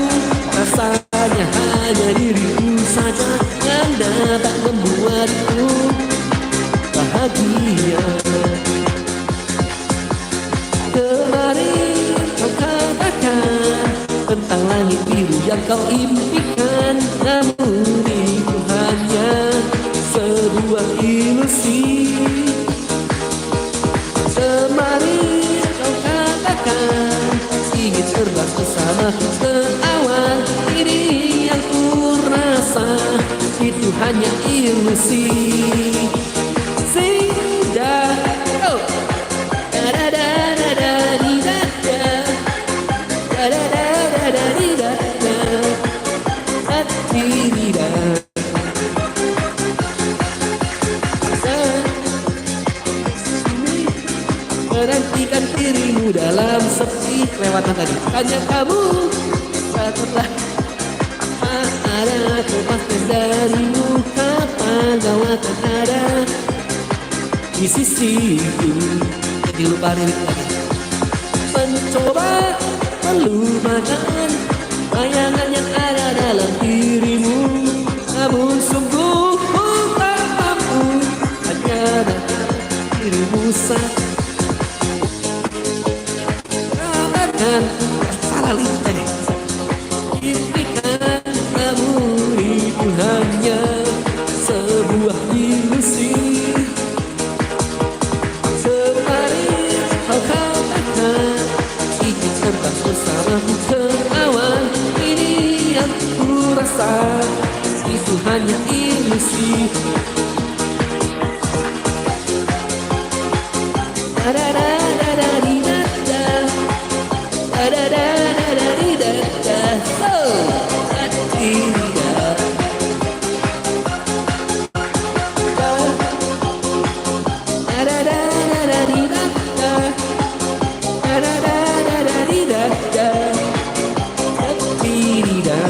Rasanya hanya diriku saja yang dapat membuatku bahagia. Kemarin kau katakan tentang langit biru yang kau impikan, namun itu hanya sebuah ilusi. Kemarin kau katakan ingin terbang bersamaku ke awan, ini yang ku rasa itu hanya ilusi. Sudah, oh. Da da da da da di da da, da da da da da di da da, da di da. Menantikan dirimu dalam sepi. Lewatan tadi hanya kamu setelah ada kepastian darimu, kapan kau akan ada di sisiku. Jadi lupa lirik lagi. Mencoba melupakan bayangan yang ada dalam dirimu, namun sungguh ku tak mampu. Hanya datang dirimu saja. Katakan salah lirik tadi. Impikan namun itu hanya sebuah ilusi. Terbang bersamamu ke awan, ini yang ku rasa itu hanya ilusi. Da da da da da di da da, da da da da da di da da, oh, da di da. Da da da da da di da da, da da da.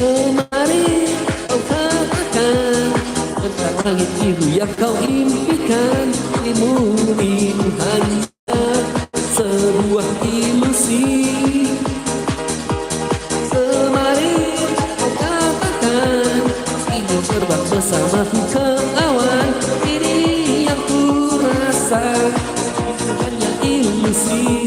Kemarin kau katakan tentang langit biru yang kau impikan, ilmu itu hanya sebuah ilusi. Kemarin kau katakan ingin terbang bersamaku ke awan, ini yang ku rasa itu hanya ilusi.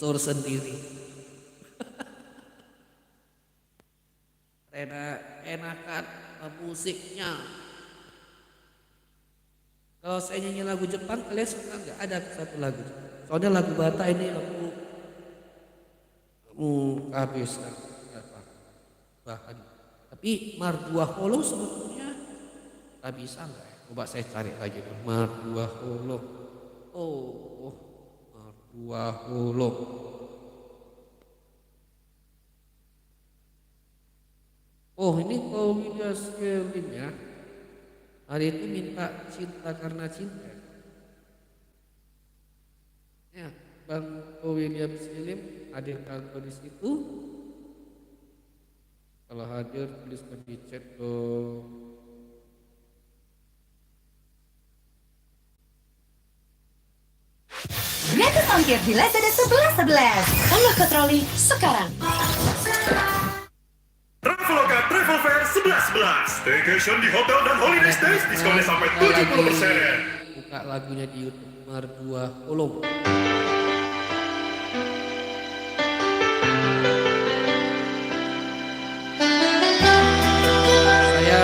sponsor sendiri. Enakan musiknya. Kalau saya nyanyi lagu Jepang, kalian suka nggak? Ada satu lagu. Soalnya lagu Bata ini aku kehabisan bahan. Tapi Mardua Holo sebetulnya tak bisa nggak ya? Coba saya cari lagi tuh. Mardua Holo. Oh, Mardua Holo. Oh, ini kau William Skelin ya. Hari itu minta cinta karena cinta. Ya, Bang William Skelin hadirkan kau di situ. Kalau hadir tuliskan di chat dong. Gratis ongkir di Lazada 1111. Unlock Troli sekarang. Traveloka Travel Fair 1111. Staycation di hotel dan holiday stays diskonnya sampai 70%. Buka lagunya di YouTube Mardua Holo. Saya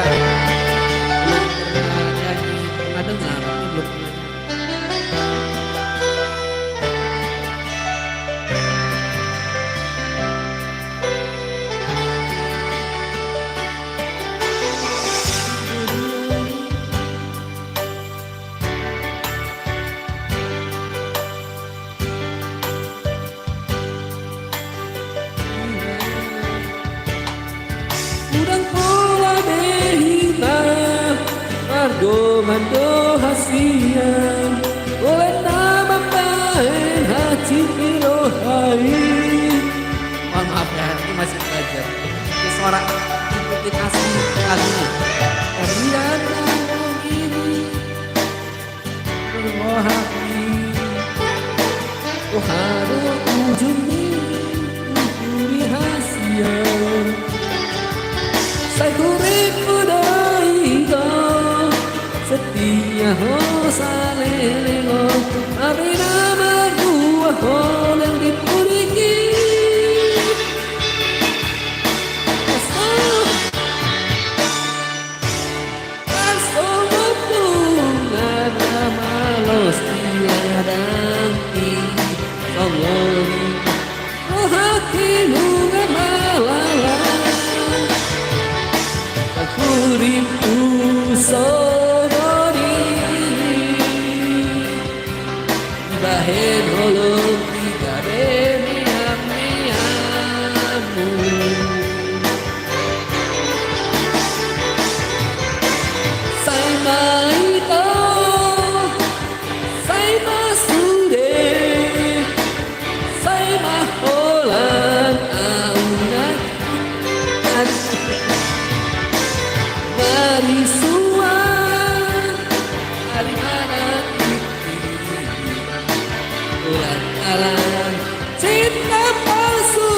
belum pernah nyanyi, pernah dengar, tapi belum pernah nyanyi. Udang pola behina Margo mando hasian oleh nama main hati pirohai. Mohon maaf ya, ini masih belajar. Ini suara ikutin asli lagunya. Kalian ini berwahai oh harus ujungnya ujuri hasian. Saya kurik kudahigo setia ho salelego tapi nama dua hol yang dipuriki Asal bunga nama los tiadangki Songoli oh hati lunga malala Kuripu sodori Bahen holong tiga demiamiamu Sai maito Sai masude Sai maholan aunan Dari suan Dari mana ulang alam cinta palsu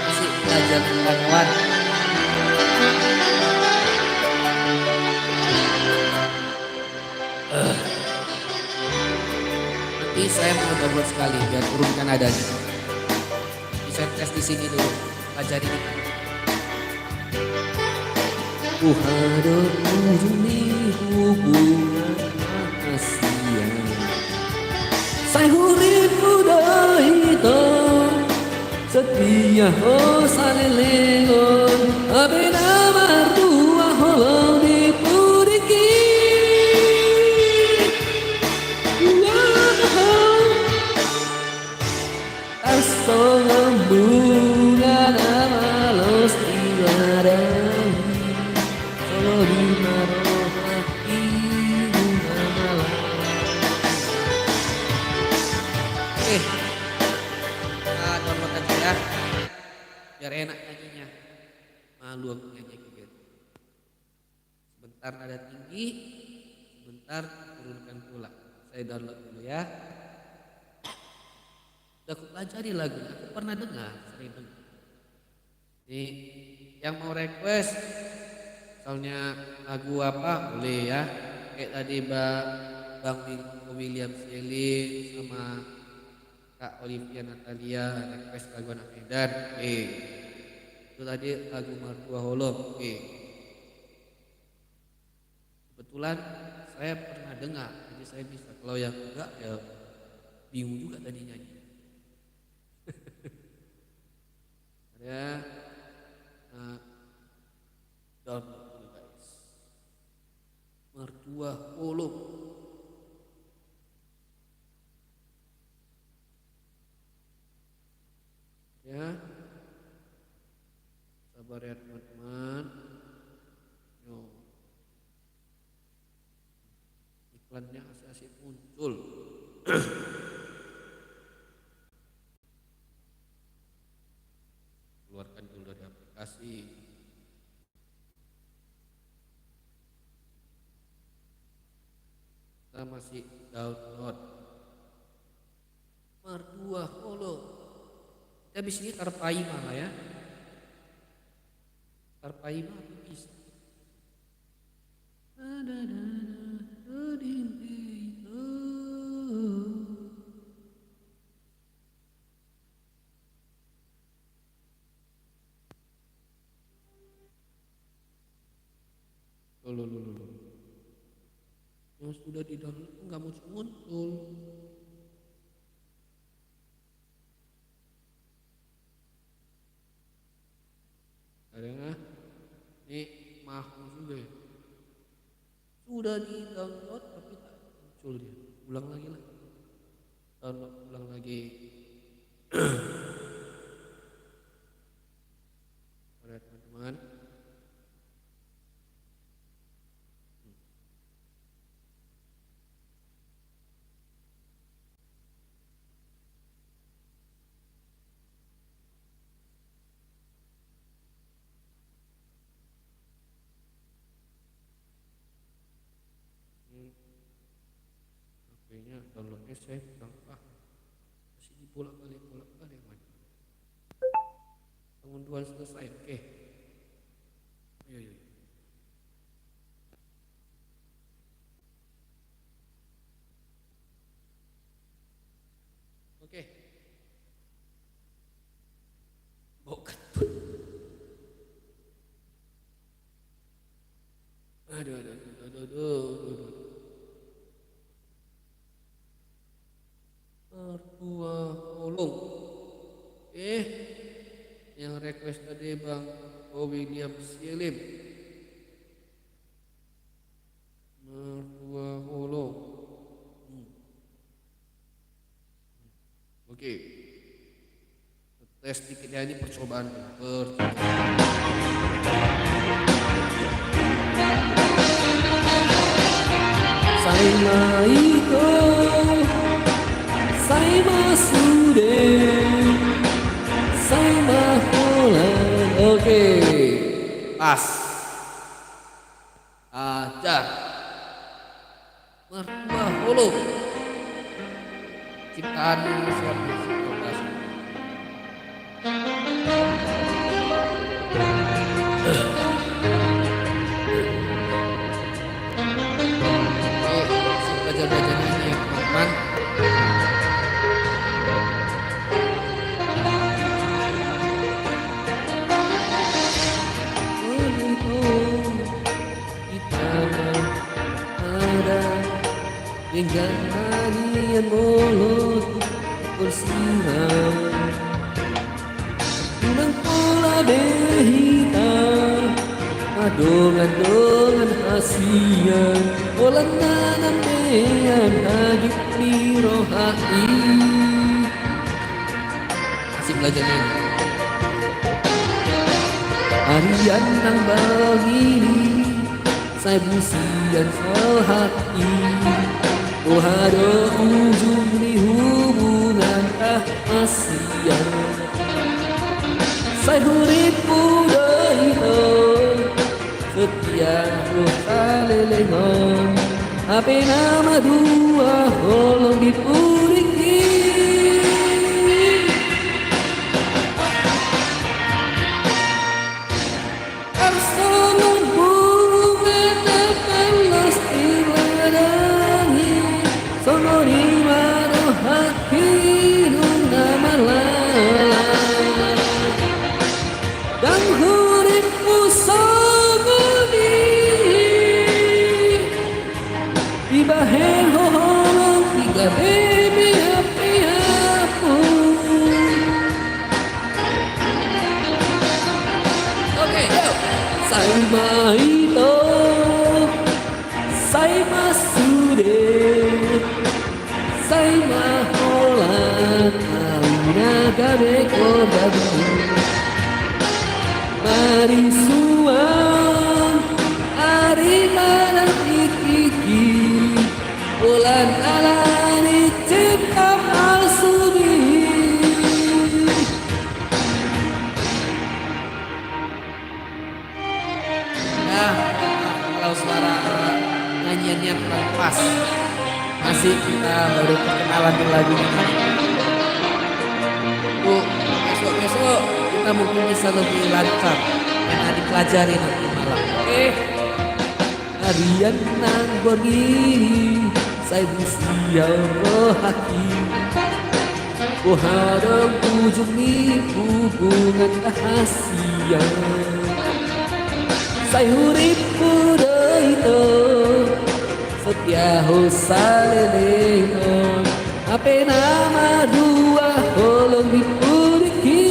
masih belajar tentang kawan. Nanti saya mau download sekali biar turunkan adanya. Bisa tes di sini dulu, pelajari ini. Hadap ujuni hubungan manusia. Saya hurip udah hitam, setia ho salelegon, abena mardua holong dipuriki. Asal bunga nama los tilarang solo di marohati bunga malam. Oke, kita download aja ya, biar enak nyanyinya. Malu aku nyanyi gitu. Sebentar nada tinggi, sebentar turunkan pula. Saya download dulu ya. Udah aku pelajari lagunya, aku pernah dengar, sering dengar. Nih, yang mau request misalnya lagu apa boleh ya. Kayak tadi Bang William Selin sama Kak Olivia Natalia request lagu Anak Medan. Oke. Itu tadi lagu Mertua Holong. Oke. Kebetulan saya pernah dengar, jadi saya bisa. Kalau yang enggak ya bingung juga tadi nyanyi. Ya, download dulu guys. Mertua Holong. Ya, sabar ya teman-teman. Yo, iklannya asik-asik muncul. Keluarkan dulu dari aplikasi. Kita masih download Mertua Holong. Kita habis ini Tarpaima lah ya. Tarpaima bisa. Loh. Yang sudah di download nggak muncul. Ada nggak? Nih mahal juga ya. Sudah di download tapi tak muncul dia. Ulang lagi lah. Download ulang lagi. Oke teman-teman. HP-nya downloadnya saya kurang paham. Masih dibolak-balik lagi. Pengunduhan selesai. Oke. Ayo. Oke. Bukan. Aduh. Mertua Holong. Yang request tadi Bang William Selim. Mertua Holong. Oke. Tes dikit ya, ini percobaan. Saima ito, Saima sude, Saima Holland. Oke, pas. Ajar. Mertua Holong. Ciptaan siapa? Belajar ini ya teman-teman. Hingga nyanyian mulut bersiram Unang pola hitam Adongan hasian Olan nanam meyan Hadik di rohai. Asik belajarnya ini. Harian nang begini Saya busian hati. Oh ada ujung di hubungan asian. Saya hurip muda itu setia roh kalelengan. Apa nama dua holong dipuriki. gabe korbanmu. Mari suang hari mana kiki bulan alani cipta asumi. Ya, kalau suara nyanyiannya kurang pas, masih kita baru perkenalan di lagunya. Besok kita mungkin bisa lebih lancar karena dipelajari nanti malam. Oke. Harian nang borgi saya berusia hati. Oh harap ujung hubungan rahasia. Saya urip muda itu setia hosaleleno. Apa nama dua holong dipuliki.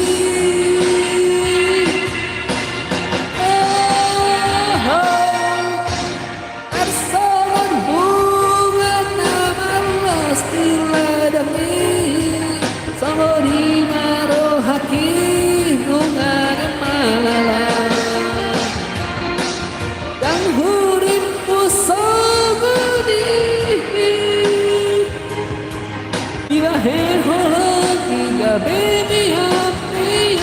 Arsawan bunga nama lasti ladami. Sama di maro haki nungan malam. Dan huripku samudi. Ilahe holong tiga baby apiamu.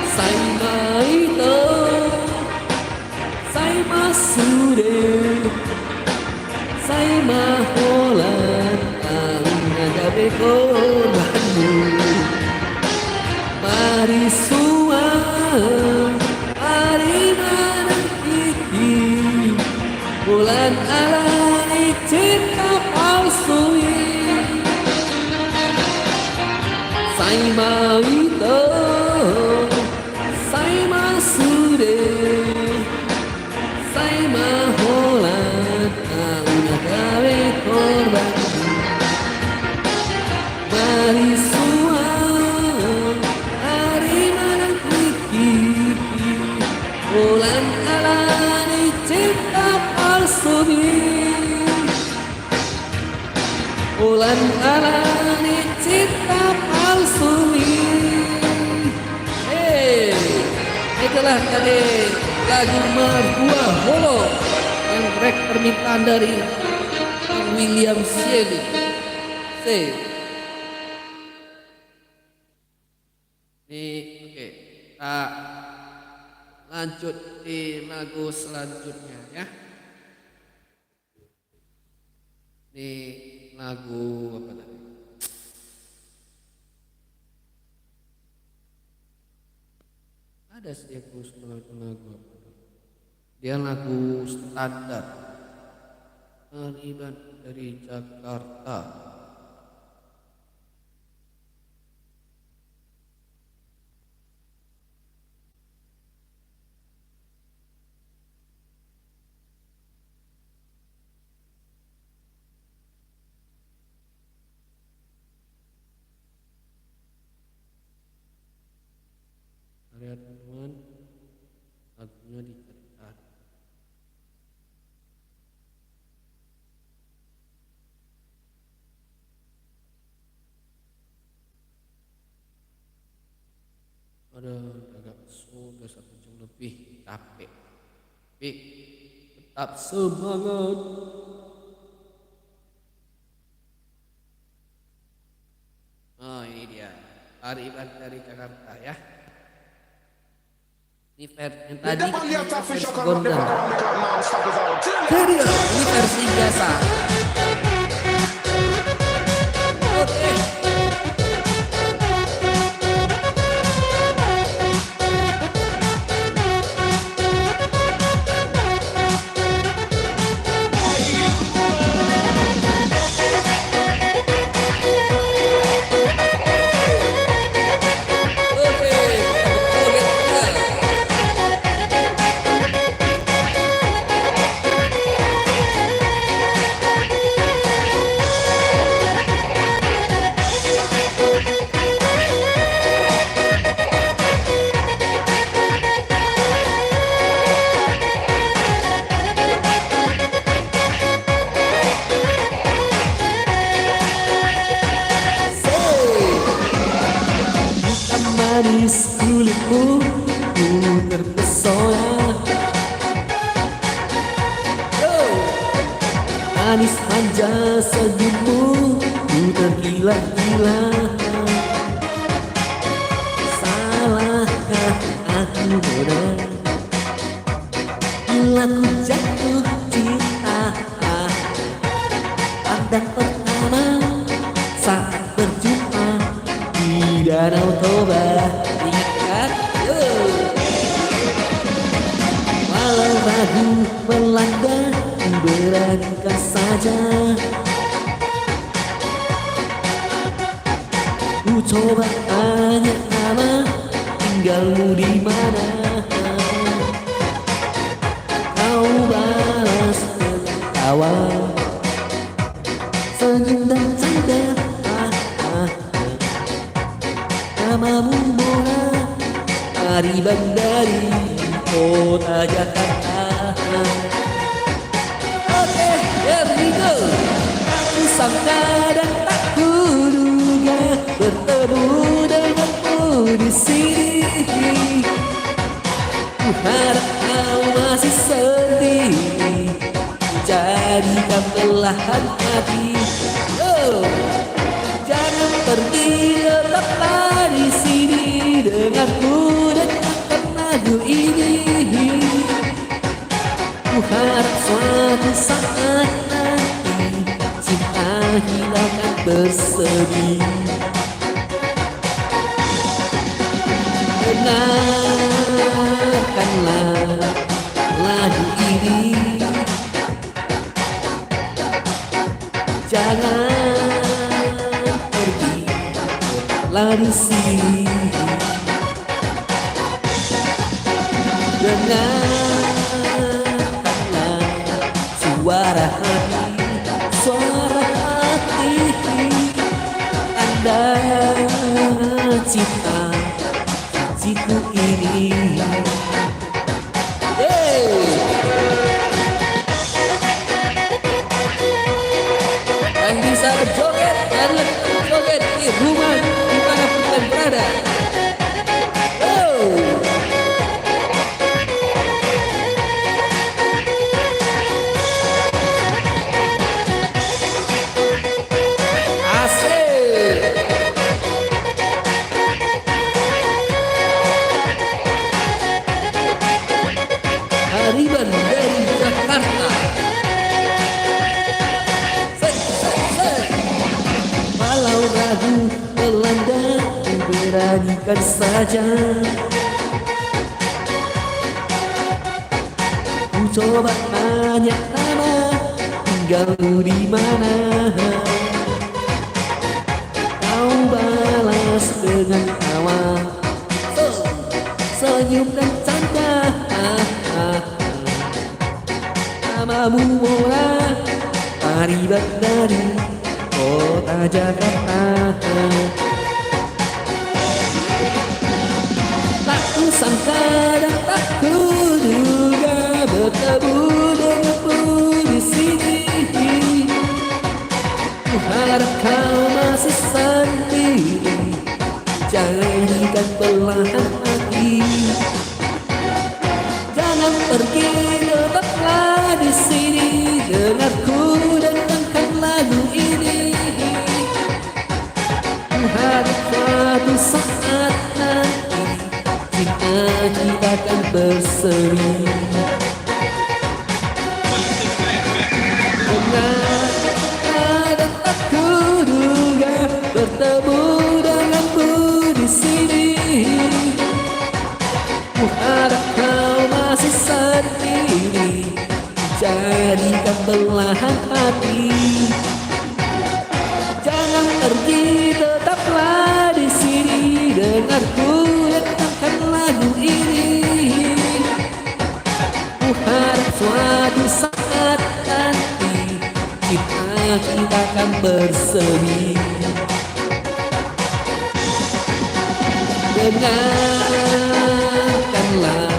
Say maito, say masude, say maholan ang nagabi korbanmu. Mari suang, mari menangkiki bulan alani cinta palsui. Say maito, say masude, say maholan ang nagabi korbanmu. Mari suang, hari menangkiki bulan alani cinta palsui. Bulan alani cinta palsui. Itulah tadi lagu Mertua Holo yang rek permintaan dari William Shelley. Nih, oke, kita lanjut di lagu selanjutnya ya. Ini lagu apa tadi? Ada sih aku lagu apa? Dia lagu standar. Terlibat dari Jakarta. Area teman lagunya dicarikan. Ada agak sudah 1 jam lebih, capek. Tapi tetap semangat. Oh ini dia, Ariban dari Jakarta ya. Ini versi yang tadi versi Gondang. Jadi ini versi biasa. Oke. Manis manja senyummu, ku tergila-gila. Salahkah aku benar bila ku jatuh cinta pada pertama saat berjumpa di Danau Toba? Ingat kan? Walau ragu melanda, ku beranikan saja. Ku coba tanya nama, tinggalmu di mana? Kau balas tertawa, senyum dan canda. Namamu Mona, dari bandari kota Jakarta. Oke, here we go. Aku sangka dan tak kuduga bertemu denganmu di sini. Ku harap kau masih sendiri, jadikan belahan hati. Jangan pergi, tetaplah di sini denganku dan akan lagu ini. Ku harap suatu saat nanti cinta kita akan bersemi. Dengarkanlah lagu ini, jangan pergi, tetaplah di sini. Dengarkanlah suara hati, Anda cinta ciku ini. Yang bisa berjoget, jangan berjoget di rumah dimanapun kalian berada. Hariban dari Jakarta. Walau ragu melanda, ku beranikan saja. Ku coba tanya nama, tinggalmu di mana? Kau balas dengan tawa, senyum dan canda. Namamu Mona, dari bandari kota Jakarta. Tak kusangka dan tak kuduga bertemu denganmu di sini. Ku harap kau masih sendiri, jadikan belahan hati. Jangan pergi, tetaplah di sini dengarku dan dengarkan lagu ini. Ku harap suatu saat nanti cinta kita akan bersemi. Dengar dan tak kuduga bertemu denganmu di sini. Ku harap kau masih sendiri, jadikan belahan hati. Jangan pergi, tetaplah di sini dengarku dan dengarkan lagu ini. Ku harap suatu saat nanti cinta kita akan bersemi. Dengarkanlah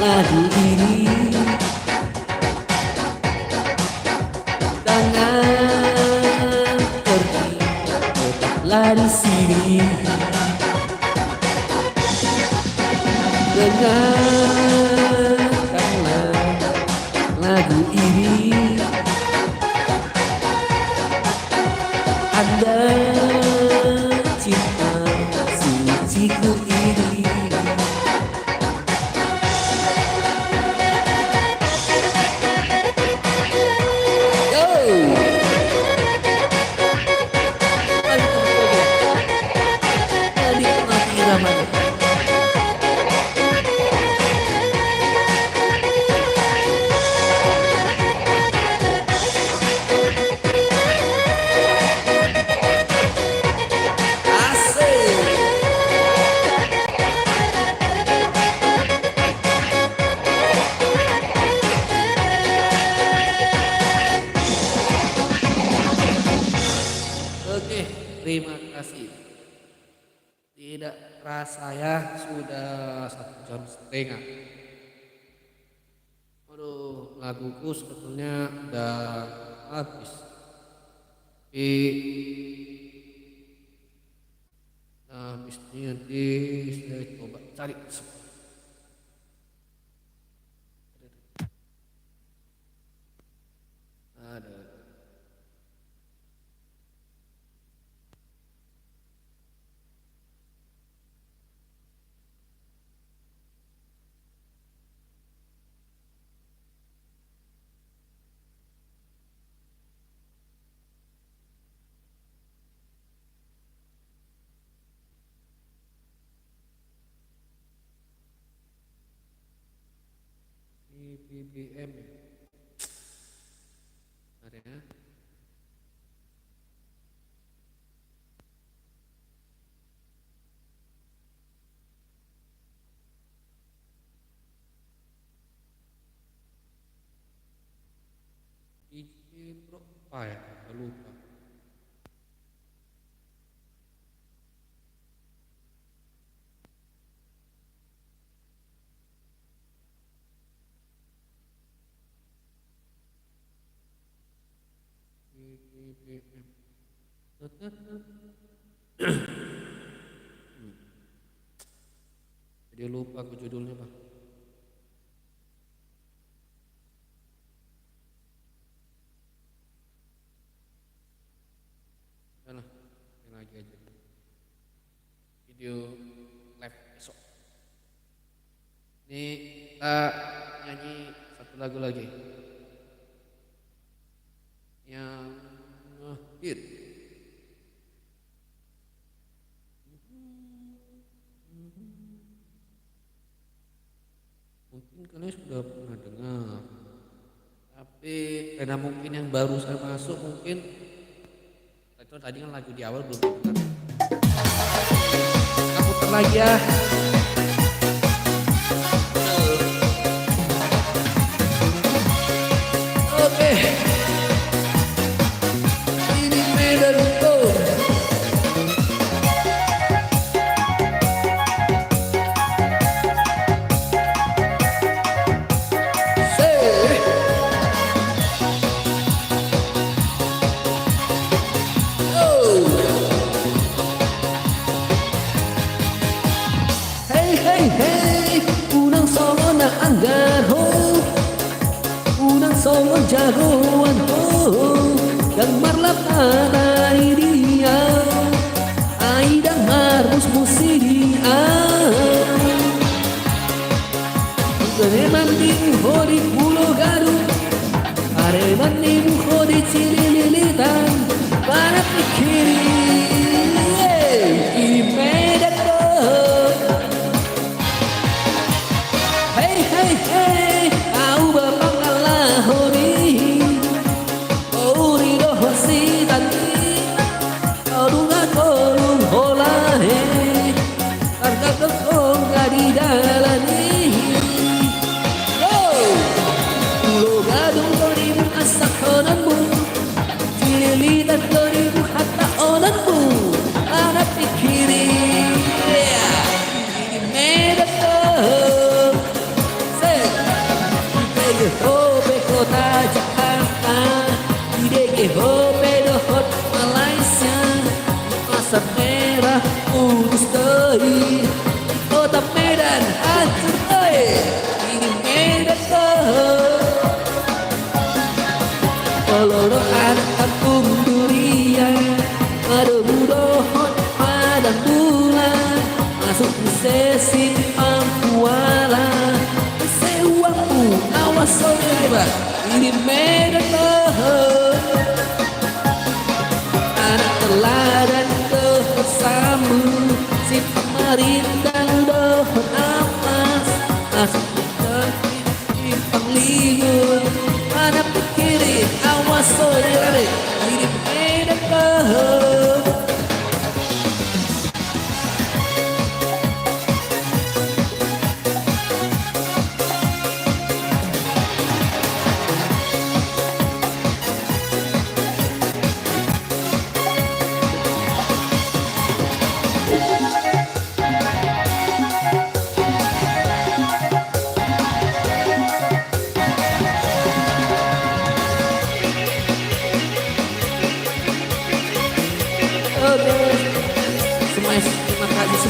lagu ini, jangan pergi, tetaplah di sini. Dengarkanlah lagu ini, kasih. Tidak terasa ya, sudah 1,5 jam. Aduh, laguku sebetulnya udah habis. Tapi habis ini nanti saya coba cari. Ada. Di BBM ya. Ada ya. DJ Profile, saya lupa. BBM. Jadi lupa ke judulnya, Pak. Udah lah, ini lagi aja. Video live besok. Ini kita nyanyi satu lagu lagi. Yang hit. Mungkin kalian sudah pernah dengar, tapi karena mungkin yang baru saya masuk mungkin itu tadi kan lagu di awal belum dengar. Kita putar lagi ya. Oke. Ini Medan tuh. Songo jagoan yang marlap tanai dia aidang harus musidia Areman di hori pulau Gadung Areman di hori Cililitan Barat di kiri di Medan hey hey hey au bapak hori ori do hosi tadi orunga tolong holahe karga kong gadi dalani Pulau Gadung torimu asak onanmu Cililitan torimu hatta onanmu anak pikiri di Medan Hobe kota Jakarta Idege hobe dohot Malaysia Pasar merah urus doi Kota Medan hancur doi Ini Medan doi Peloro anak durian Aduh dohot padang bulan Masuk di sesi Pampuala Awas soalnya ini Medan anak teladan bersama si pemerintah dohon amas masuk ke simpang liur anak pikirin awas soalnya ini Medan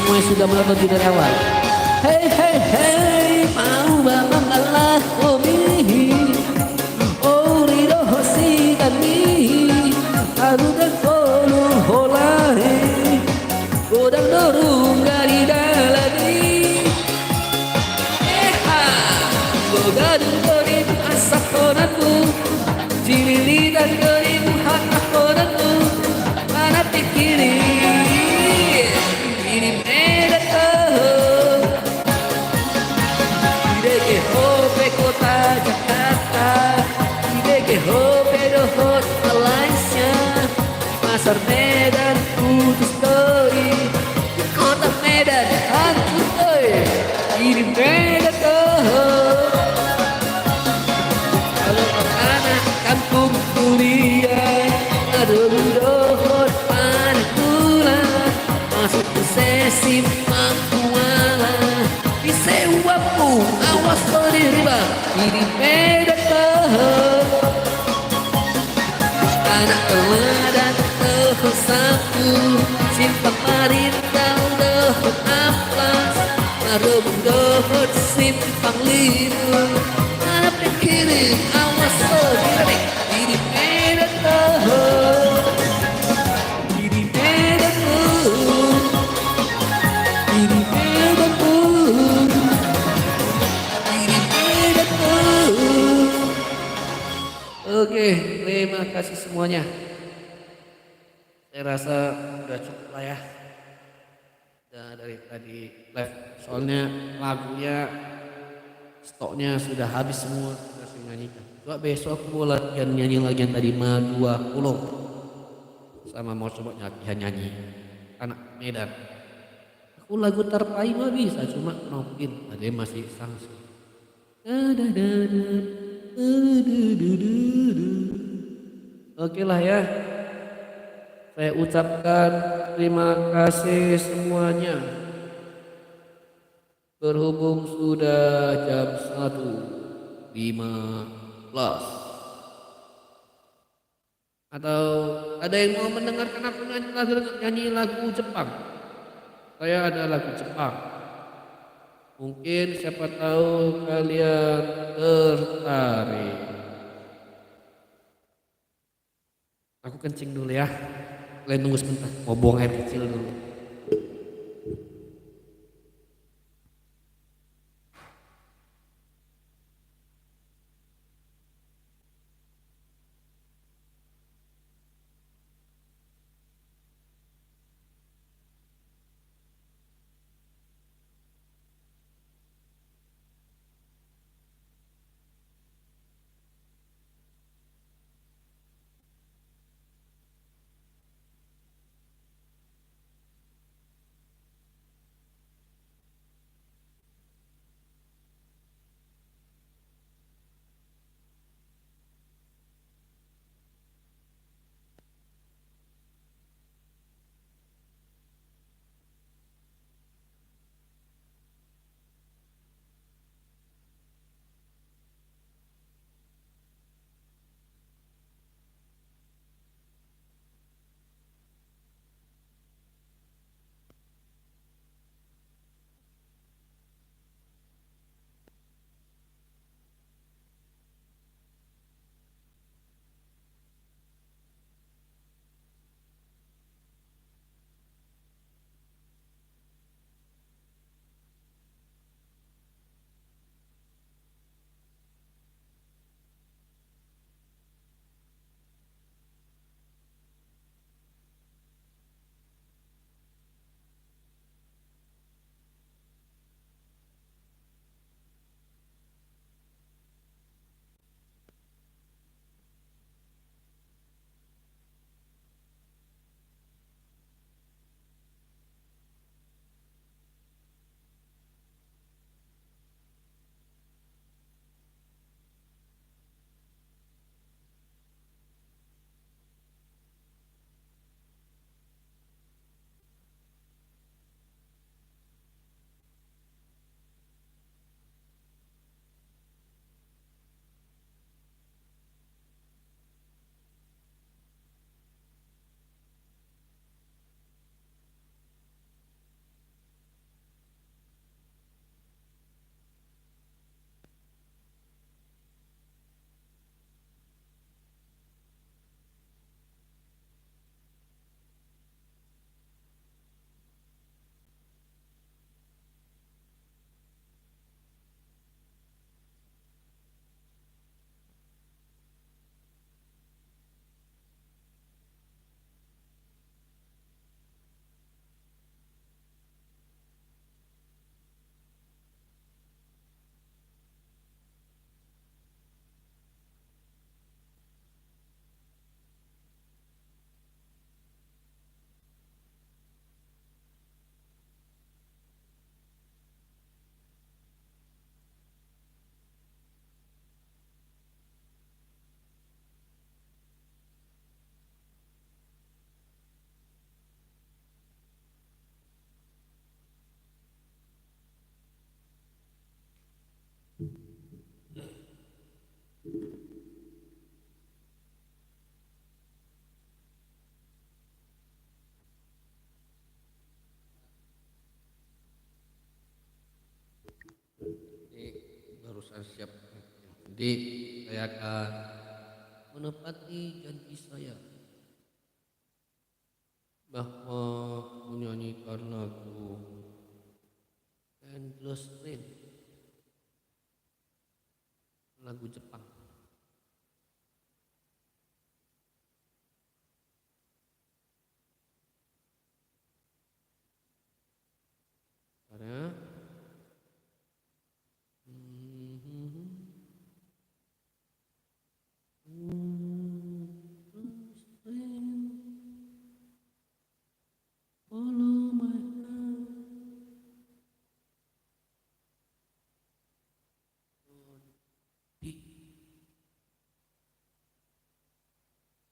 semua yang sudah menonton dari awal. Hey hey hey, mau banget malah komi. Oh rido hosi kami, aru dan kolu holai, godang dorung gari dalani. Godang gorim asap konanku, jilili dan gorim hak konanku, mana pikirin ini medan oh. Ideke hope kota Jakarta, ideke hope dohot Malaysia, pasar Medan putus doi, kota Medan hancur doi, ini Medan oh. Kalau anak kampung kuliah, ada dohot panik pula, masuk ke sesi mangkuala, disewamu awas riba, ini Medan oh. Anak teladan dohot sapu, simpang marintau dohot amplas, marubung dohot simpang liru, mana pikirin awas diri, ini Medan oh. Ini Medan oh. Ini Medan oh. Ini Medan oh. Oke, terima kasih semuanya. Saya rasa udah cukup lah ya. Udah dari tadi live, soalnya lagunya stoknya sudah habis semua, sudah saya nyanyikan. Coba besok aku mau latihan nyanyi lagi yang tadi Madua Kulong, sama mau coba latihan nyanyi anak Medan. Aku lagu terpai mah bisa, cuma nopin ada yang masih sanksi. Oke lah ya, saya ucapkan terima kasih semuanya. Berhubung sudah jam 1.15, atau ada yang mau mendengarkan aku nyanyi lagu Jepang? Saya ada lagu Jepang. Mungkin siapa tahu kalian tertarik. Aku kencing dulu ya. Kalian tunggu sebentar, mau buang air kecil dulu. Jadi saya akan menepati janji saya bahwa menyanyikan lagu Endless Rain, lagu Jepang. Karena follow my hand.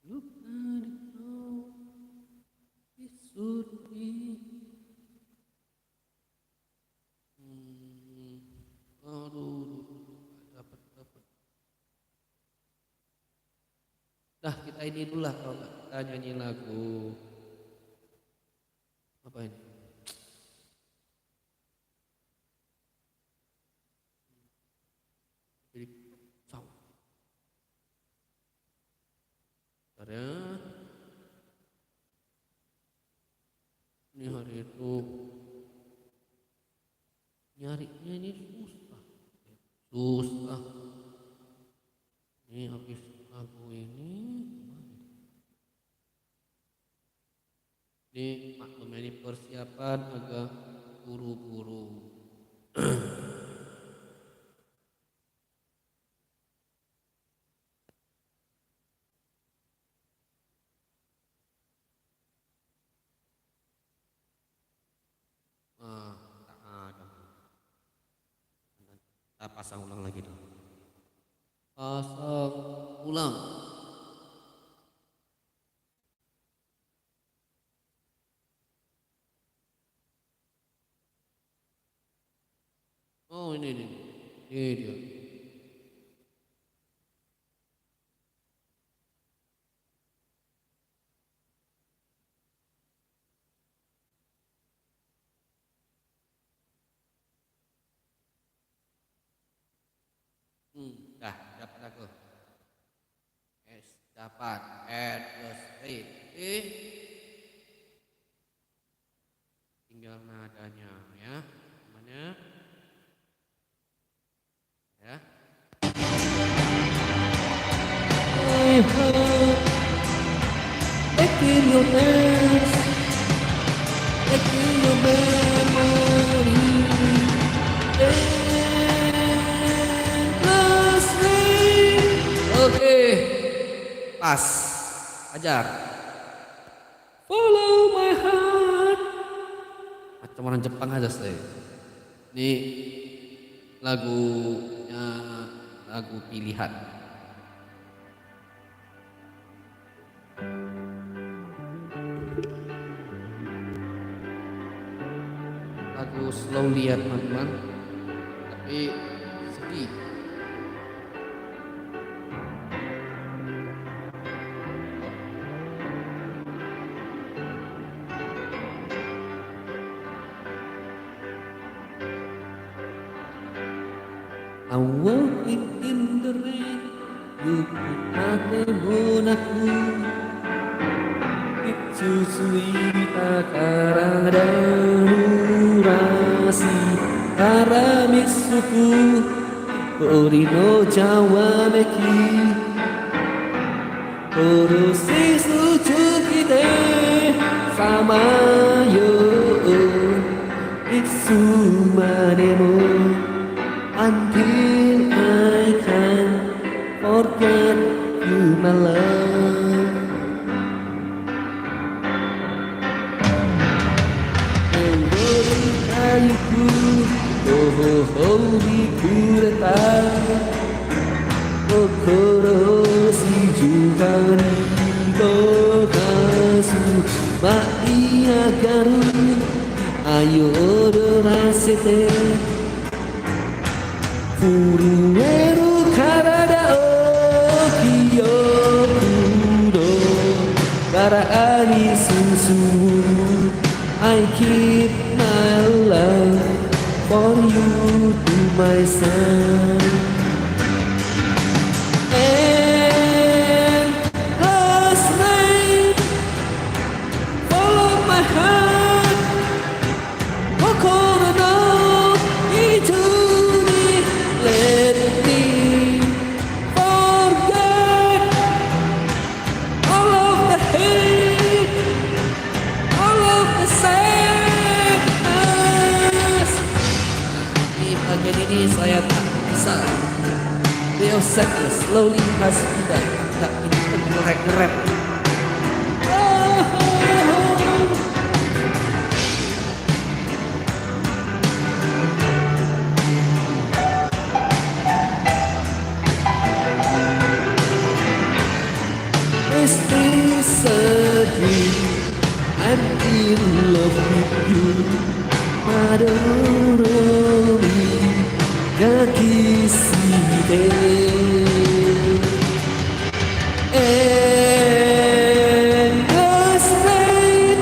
Look at it now, it should be. Aduh, dapat. Dah kita ini dulu lah, kalau nggak kita nyanyi lagu apa ini? Jadi saw. Karena ini hari itu nyarinya ini susah. Ini habis lagu ini maklum ini persiapan agak buru-buru. Kita pasang ulang lagi dong. Pasang ulang. Oh ini dia. Dah dapat aku. Dapat Endless Rain. Tinggal nadanya ya. Mana? Ya. Back in your dance, back in your memory. Endless rain. Oke. Pas. Ajar. Follow my heart. Macam orang Jepang aja saya. Ini lagunya lagu pilihan. Lagu slowly ya teman-teman, tapi sedih. I'm walking in the rain, you anemon aku. Itu suita karada murasi aramisuku Orino Jawa meki Orosi suzuki de sama yo Itsumademo until I can forget you, my love. Endori kayuku, hobi kureta, kokoro shijuka ni bokasu, maiagaru, ayo dorasete. Furueru karada o kyokudo Karaani susu I keep my love for you to myself set slowly as tidak ini ngerep. Is this a dream? I'm in love with you. Madoroni kakisite. Endless rain,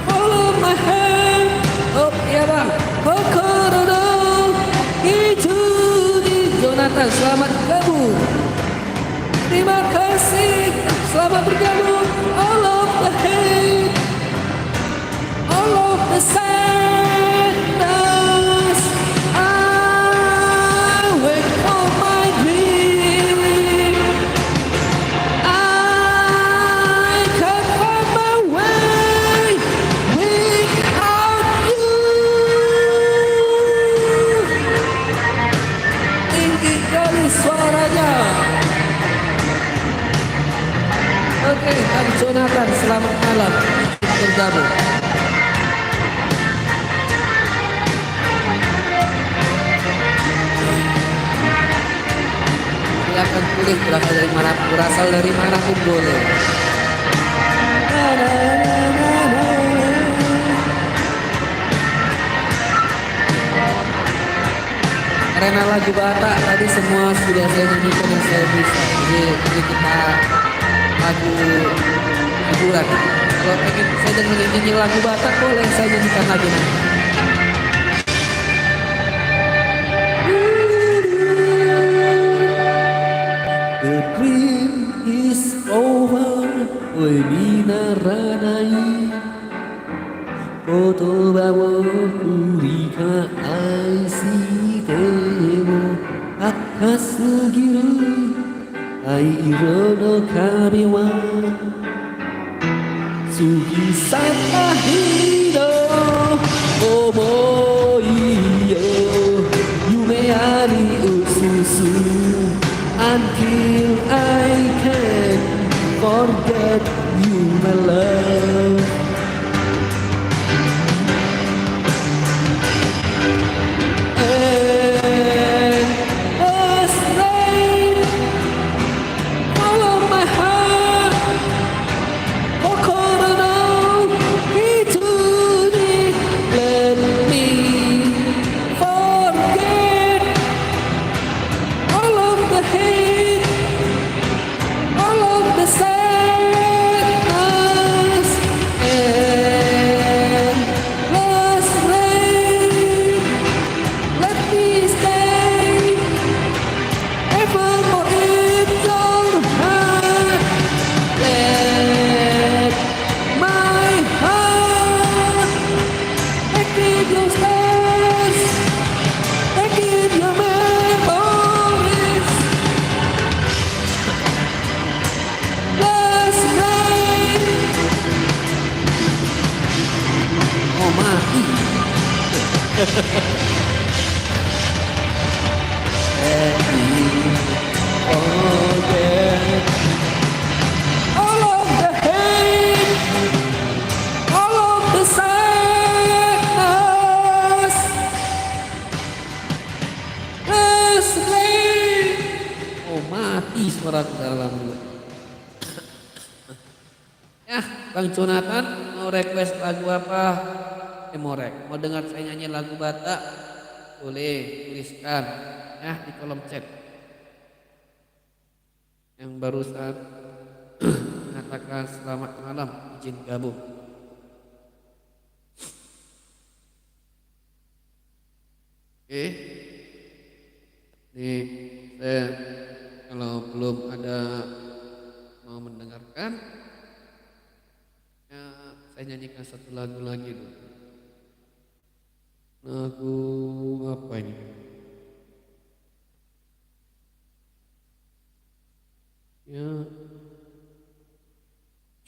follow my hand. Oh iya bang, Hokororo itu di Jonathan, selamat gabung. Terima kasih, selamat bergabung. All of the hate, all of the sadness. I wait for my dream. I can't find my way without you. Tinggi kali suaranya. Oke, Bang Jonathan, selamat malam. Bergabung. Silakan pilih berasal dari mana pun boleh. Karena lagu Batak tadi semua sudah saya nyanyikan yang saya bisa. Jadi kita lagu hiburan. Kalau pengen saya dengar nyanyi lagu Batak boleh saya nyanyikan lagi nanti. The dream is over, oi minaranai. Koto bawo urika aisi temo akasugiru. 藍色の髪は過ぎ去った日の想いよ夢ありうすす Until I can forget you my love Bang Jonathan mau request lagu apa? Mau dengar saya nyanyi lagu Batak? Boleh tuliskan ya di kolom chat. Yang barusan mengatakan selamat malam, izin gabung. Oke. Nih, saya kalau belum ada mau mendengarkan saya nyanyikan satu lagu lagi dulu. Lagu apa ini? Ya,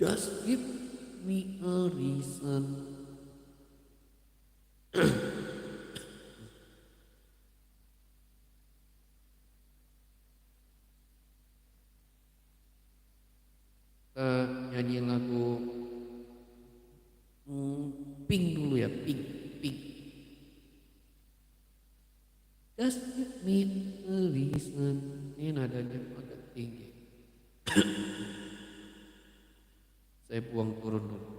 just give me a reason. Kita nyanyi lagu Pink dulu ya, Pink. Just give me a reason. Ini nadanya agak tinggi. Saya buang turun dulu.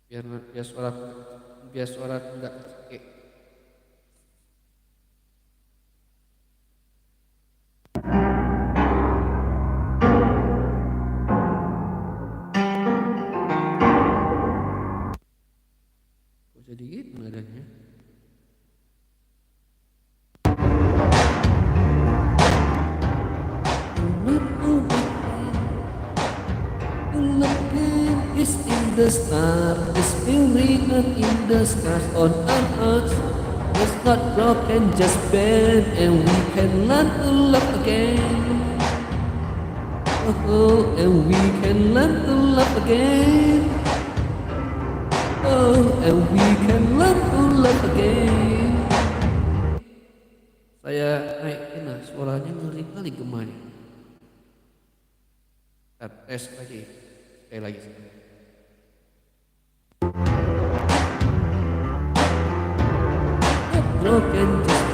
Ya. Biar suara enggak tercekik. Kok jadi gitu nadanya? Is in the star, is being written in the stars on our hearts. It's not broken, just bent, and we can learn to love again. Oh, and we can learn to love again. Oh, and we can learn to love again. Saya naikin lah, suaranya ngeri kali gemanya. Kita tes lagi, sekali lagi. Broken just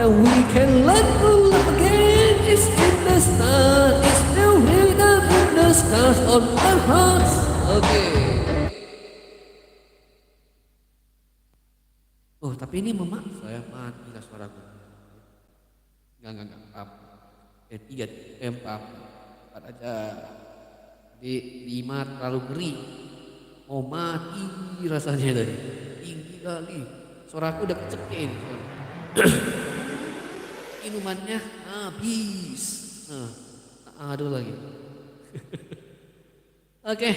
and we can learn to love again. It's in the stars, it's still written in the stars on our hearts. Okay. Oh, tapi ini memaksa ya, mati lah suaraku. Enggak, apa. Empat aja. Di 5 terlalu ngeri. Mau mati rasanya tadi. Tinggi kali. Suaraku udah kecekin. Minumannya habis. Nah, aduh lagi. Oke.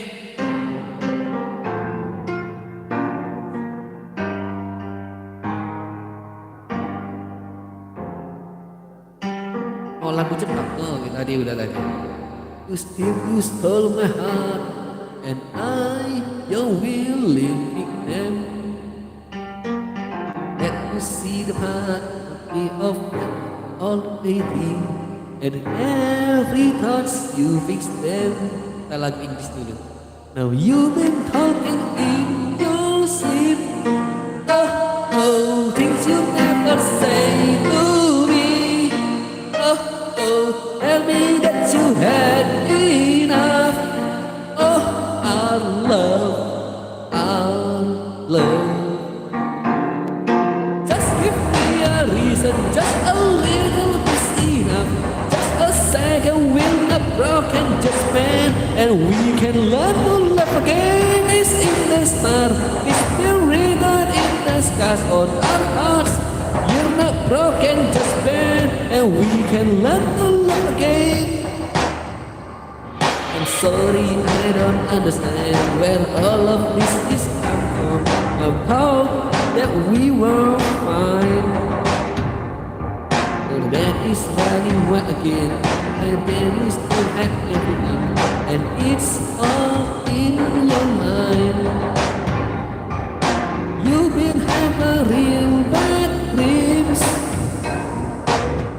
Oh, lagu cepat. Oh, tadi udah tadi. You stole my heart, and I, your willing victim. You see the part of all they think, and every thoughts you fix them. Kita lagu Inggris dulu. Now you've been talking in your sleep. Oh, things you never say to me. Oh, tell me that you had enough. Oh, our love. Just a little bit's enough. Just a second will not broken, just bend, and we can learn to love again. It's in the star, it's still written in the scars on our hearts. You're not broken, just bend, and we can learn to love again. I'm sorry, I don't understand where all of this is come from. I thought that we were fine. That is running wild again, and there is to have everything, and it's all in your mind. You've been having bad dreams.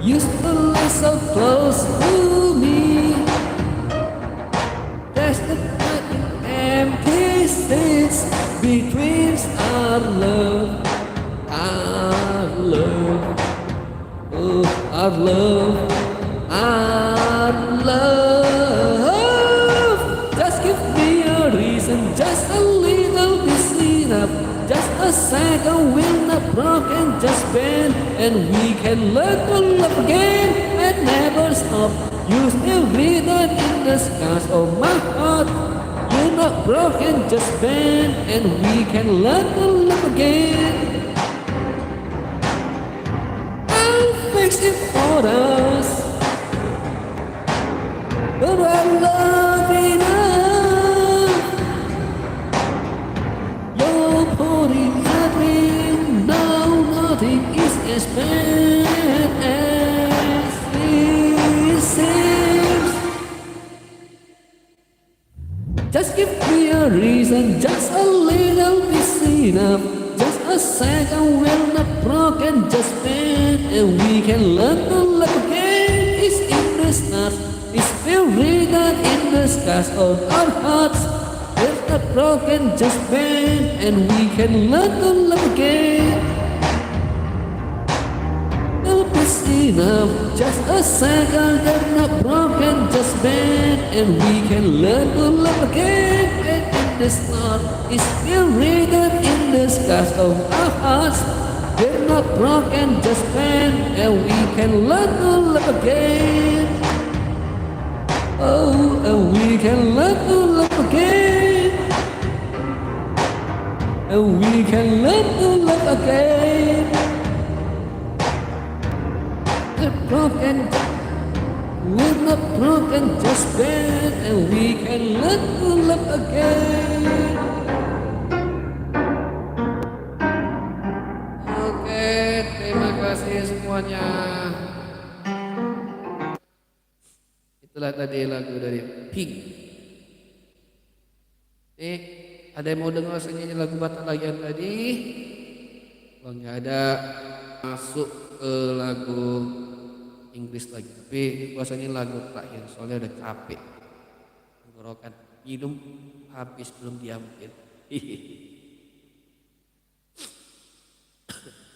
Used to lie so close to me. There's the empty space between our love. Our love. Just give me a reason, just a little bit enough. Just a second, we're not broken, just bend, and we can learn to love again and never stop. You still written in the scars of my heart. You're not broken, just bend, and we can learn to love again. Fix it for us, but I love enough. You're putting at me, now nothing is as bad as it seems. Just give me a reason, just a little is enough. Just a second, we're not broken, just bend, and we can learn to love again. It's in the stars, it's still written in the skies of our hearts. We're not broken, just bend, and we can learn to love again. Enough, just a second, they're not broken, just bend, and we can learn to love again. And in the start, it's still written in the skies of our hearts. They're not broken, just bend, and we can learn to love again. Oh, and we can learn to love again. And we can learn to love again. Broken, we're not broken, just bend, and we can learn to love again. Oke, terima kasih semuanya. Itulah tadi lagu dari Pink. Ada yang mau dengar nyanyi lagu Batalagian tadi? Kalau nggak ada, masuk ke lagu Inggris lagi, tapi puasanya lagu terakhir soalnya udah capek tenggorokan, minum habis belum diambil.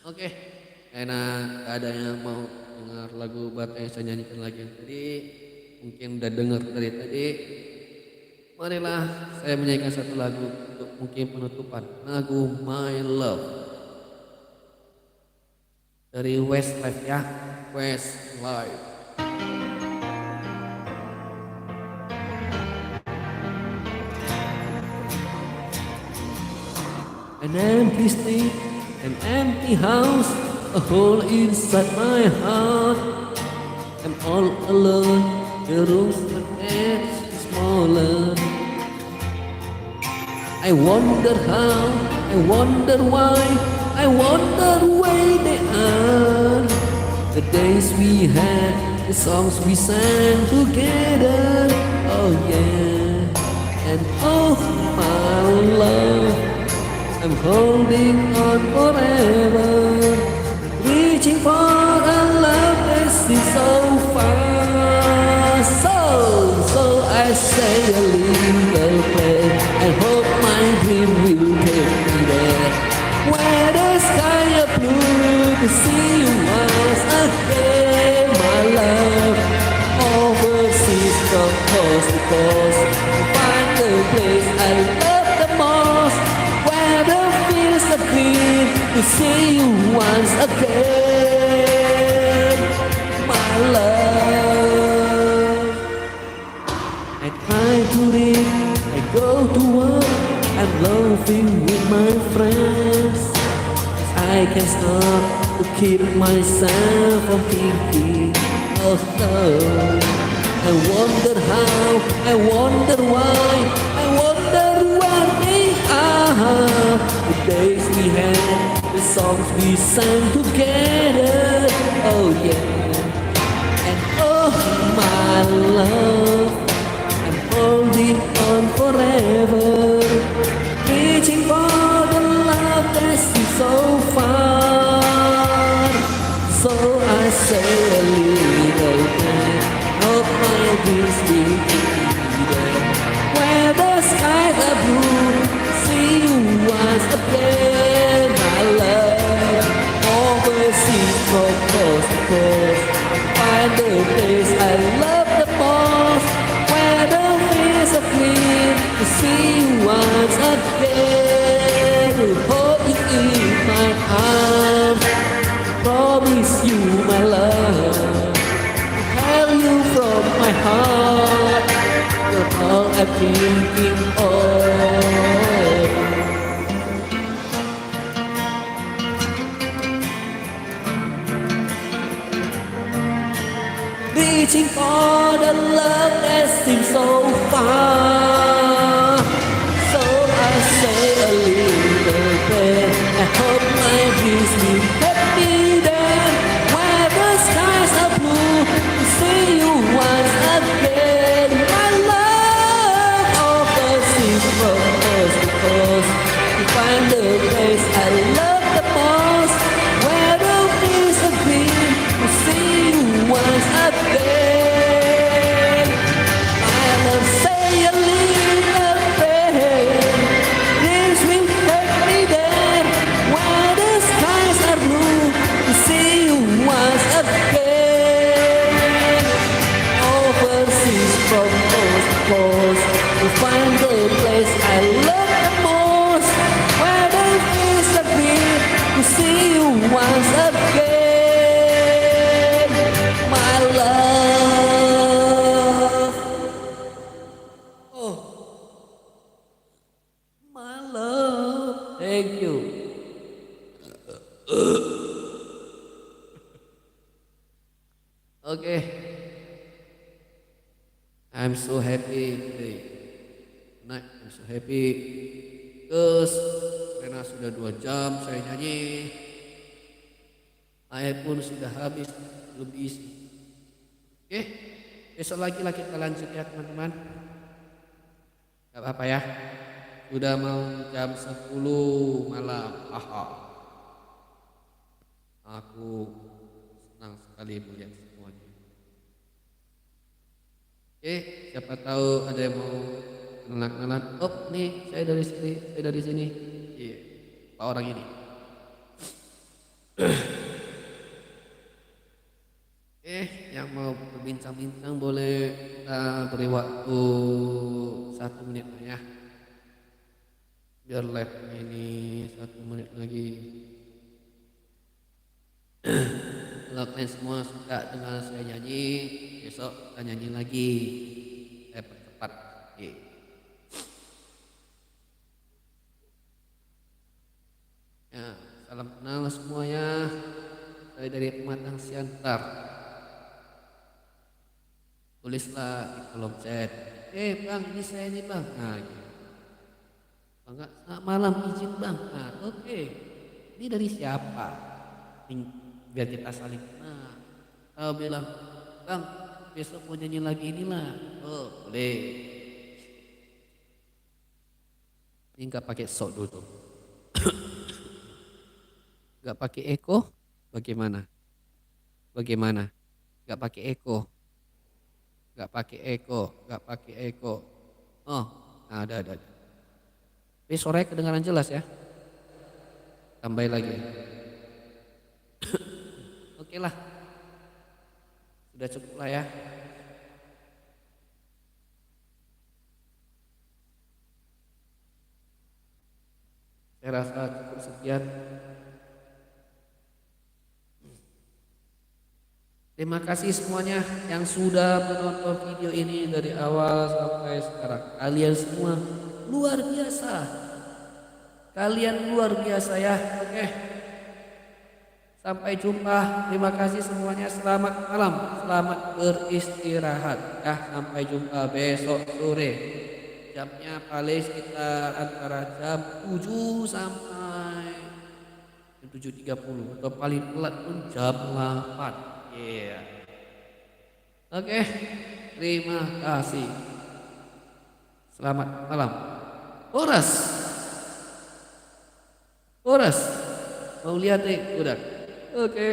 Oke, enak, gak ada yang mau dengar lagu Bata yang saya nyanyikan lagi yang tadi, mungkin udah dengar dari tadi. Marilah saya menyanyikan satu lagu untuk mungkin penutupan, lagu My Love dari Westlife ya. Westlife. An empty street, an empty house, a hole inside my heart. I'm all alone, the room's much smaller. I wonder how, I wonder why, I wonder where they are. The days we had, the songs we sang together, oh yeah. And oh my love, I'm holding on forever, reaching for a love that seems so far. So I say a little prayer, I hope my dream will take me there, where the sky is blue to see you once again, my love. Overseas from coast to coast, find the place I love the most, where the fields are green to see you once again, my love. I try to read, I go to work, I'm laughing with my friends. I can't stop to keep myself from thinking of love. I wonder how, I wonder why, I wonder where they are. The days we had, the songs we sang together, oh yeah. And oh my love, I'm holding on forever, reaching for the love that seems so far. So I say a little bit, hope my dreams will be there, where the skies are blue, see you once again, my love. Overseas from coast to coast, find the place I love the most, where the fields are clean to see you once again. Hold you in my arms, promise you my love, tell you from my heart, you're all I'm thinking of. Reaching for the love that seems so far. So I say a little bit, I hope my dreams will get me there, where the skies are blue to see you once again, my love. Overseas thank you. Oke. I'm so happy today. Tonight I'm so happy. Terus karena sudah 2 jam saya nyanyi. Air pun sudah habis lebih isi. Oke. Besok lagi lah kita lanjut ya teman-teman. Gak apa-apa ya. Udah mau jam 10 malam. Aha. Aku senang sekali melihat semuanya. Oke, siapa tahu ada yang mau kenalan-kenalan. Oh, nih saya dari sini, saya dari sini. Iya, Pak orang ini. Yang mau berbincang-bincang boleh kita beri waktu 1 menit lah ya. Biar live ini 1 menit lagi. Kalau kalian semua suka dengan saya nyanyi, besok kita nyanyi lagi. Saya percepat. Oke. Ya, salam kenal semuanya. Saya dari Pematang Siantar. Tulislah di kolom chat. Bang, ini saya nih bang. Nah, gitu. Enggak, selamat malam izin bang. Nah, oke. Ini dari siapa? Biar kita saling kenal. Kalau bilang, bang, besok mau nyanyi lagi inilah. Oh, boleh. Ini enggak pakai sok dulu. Enggak pakai eko, bagaimana? Bagaimana? Enggak pakai eko. Enggak pakai eko, enggak pakai eko. Oh, nah, ada. Tapi suaranya kedengaran jelas ya. Tambah lagi. Oke lah. Sudah cukup lah ya. Saya rasa cukup sekian. Terima kasih semuanya yang sudah menonton video ini dari awal sampai sekarang. Kalian semua luar biasa. Kalian luar biasa ya. Oke. Sampai jumpa. Terima kasih semuanya. Selamat malam. Selamat beristirahat. Ya, sampai jumpa besok sore. Jamnya paling sekitar antara jam 7 sampai jam 7.30 atau paling telat pun jam 8. Iya. Oke. Terima kasih. Selamat malam. Horas. Mau lihat nih, udah. Oke.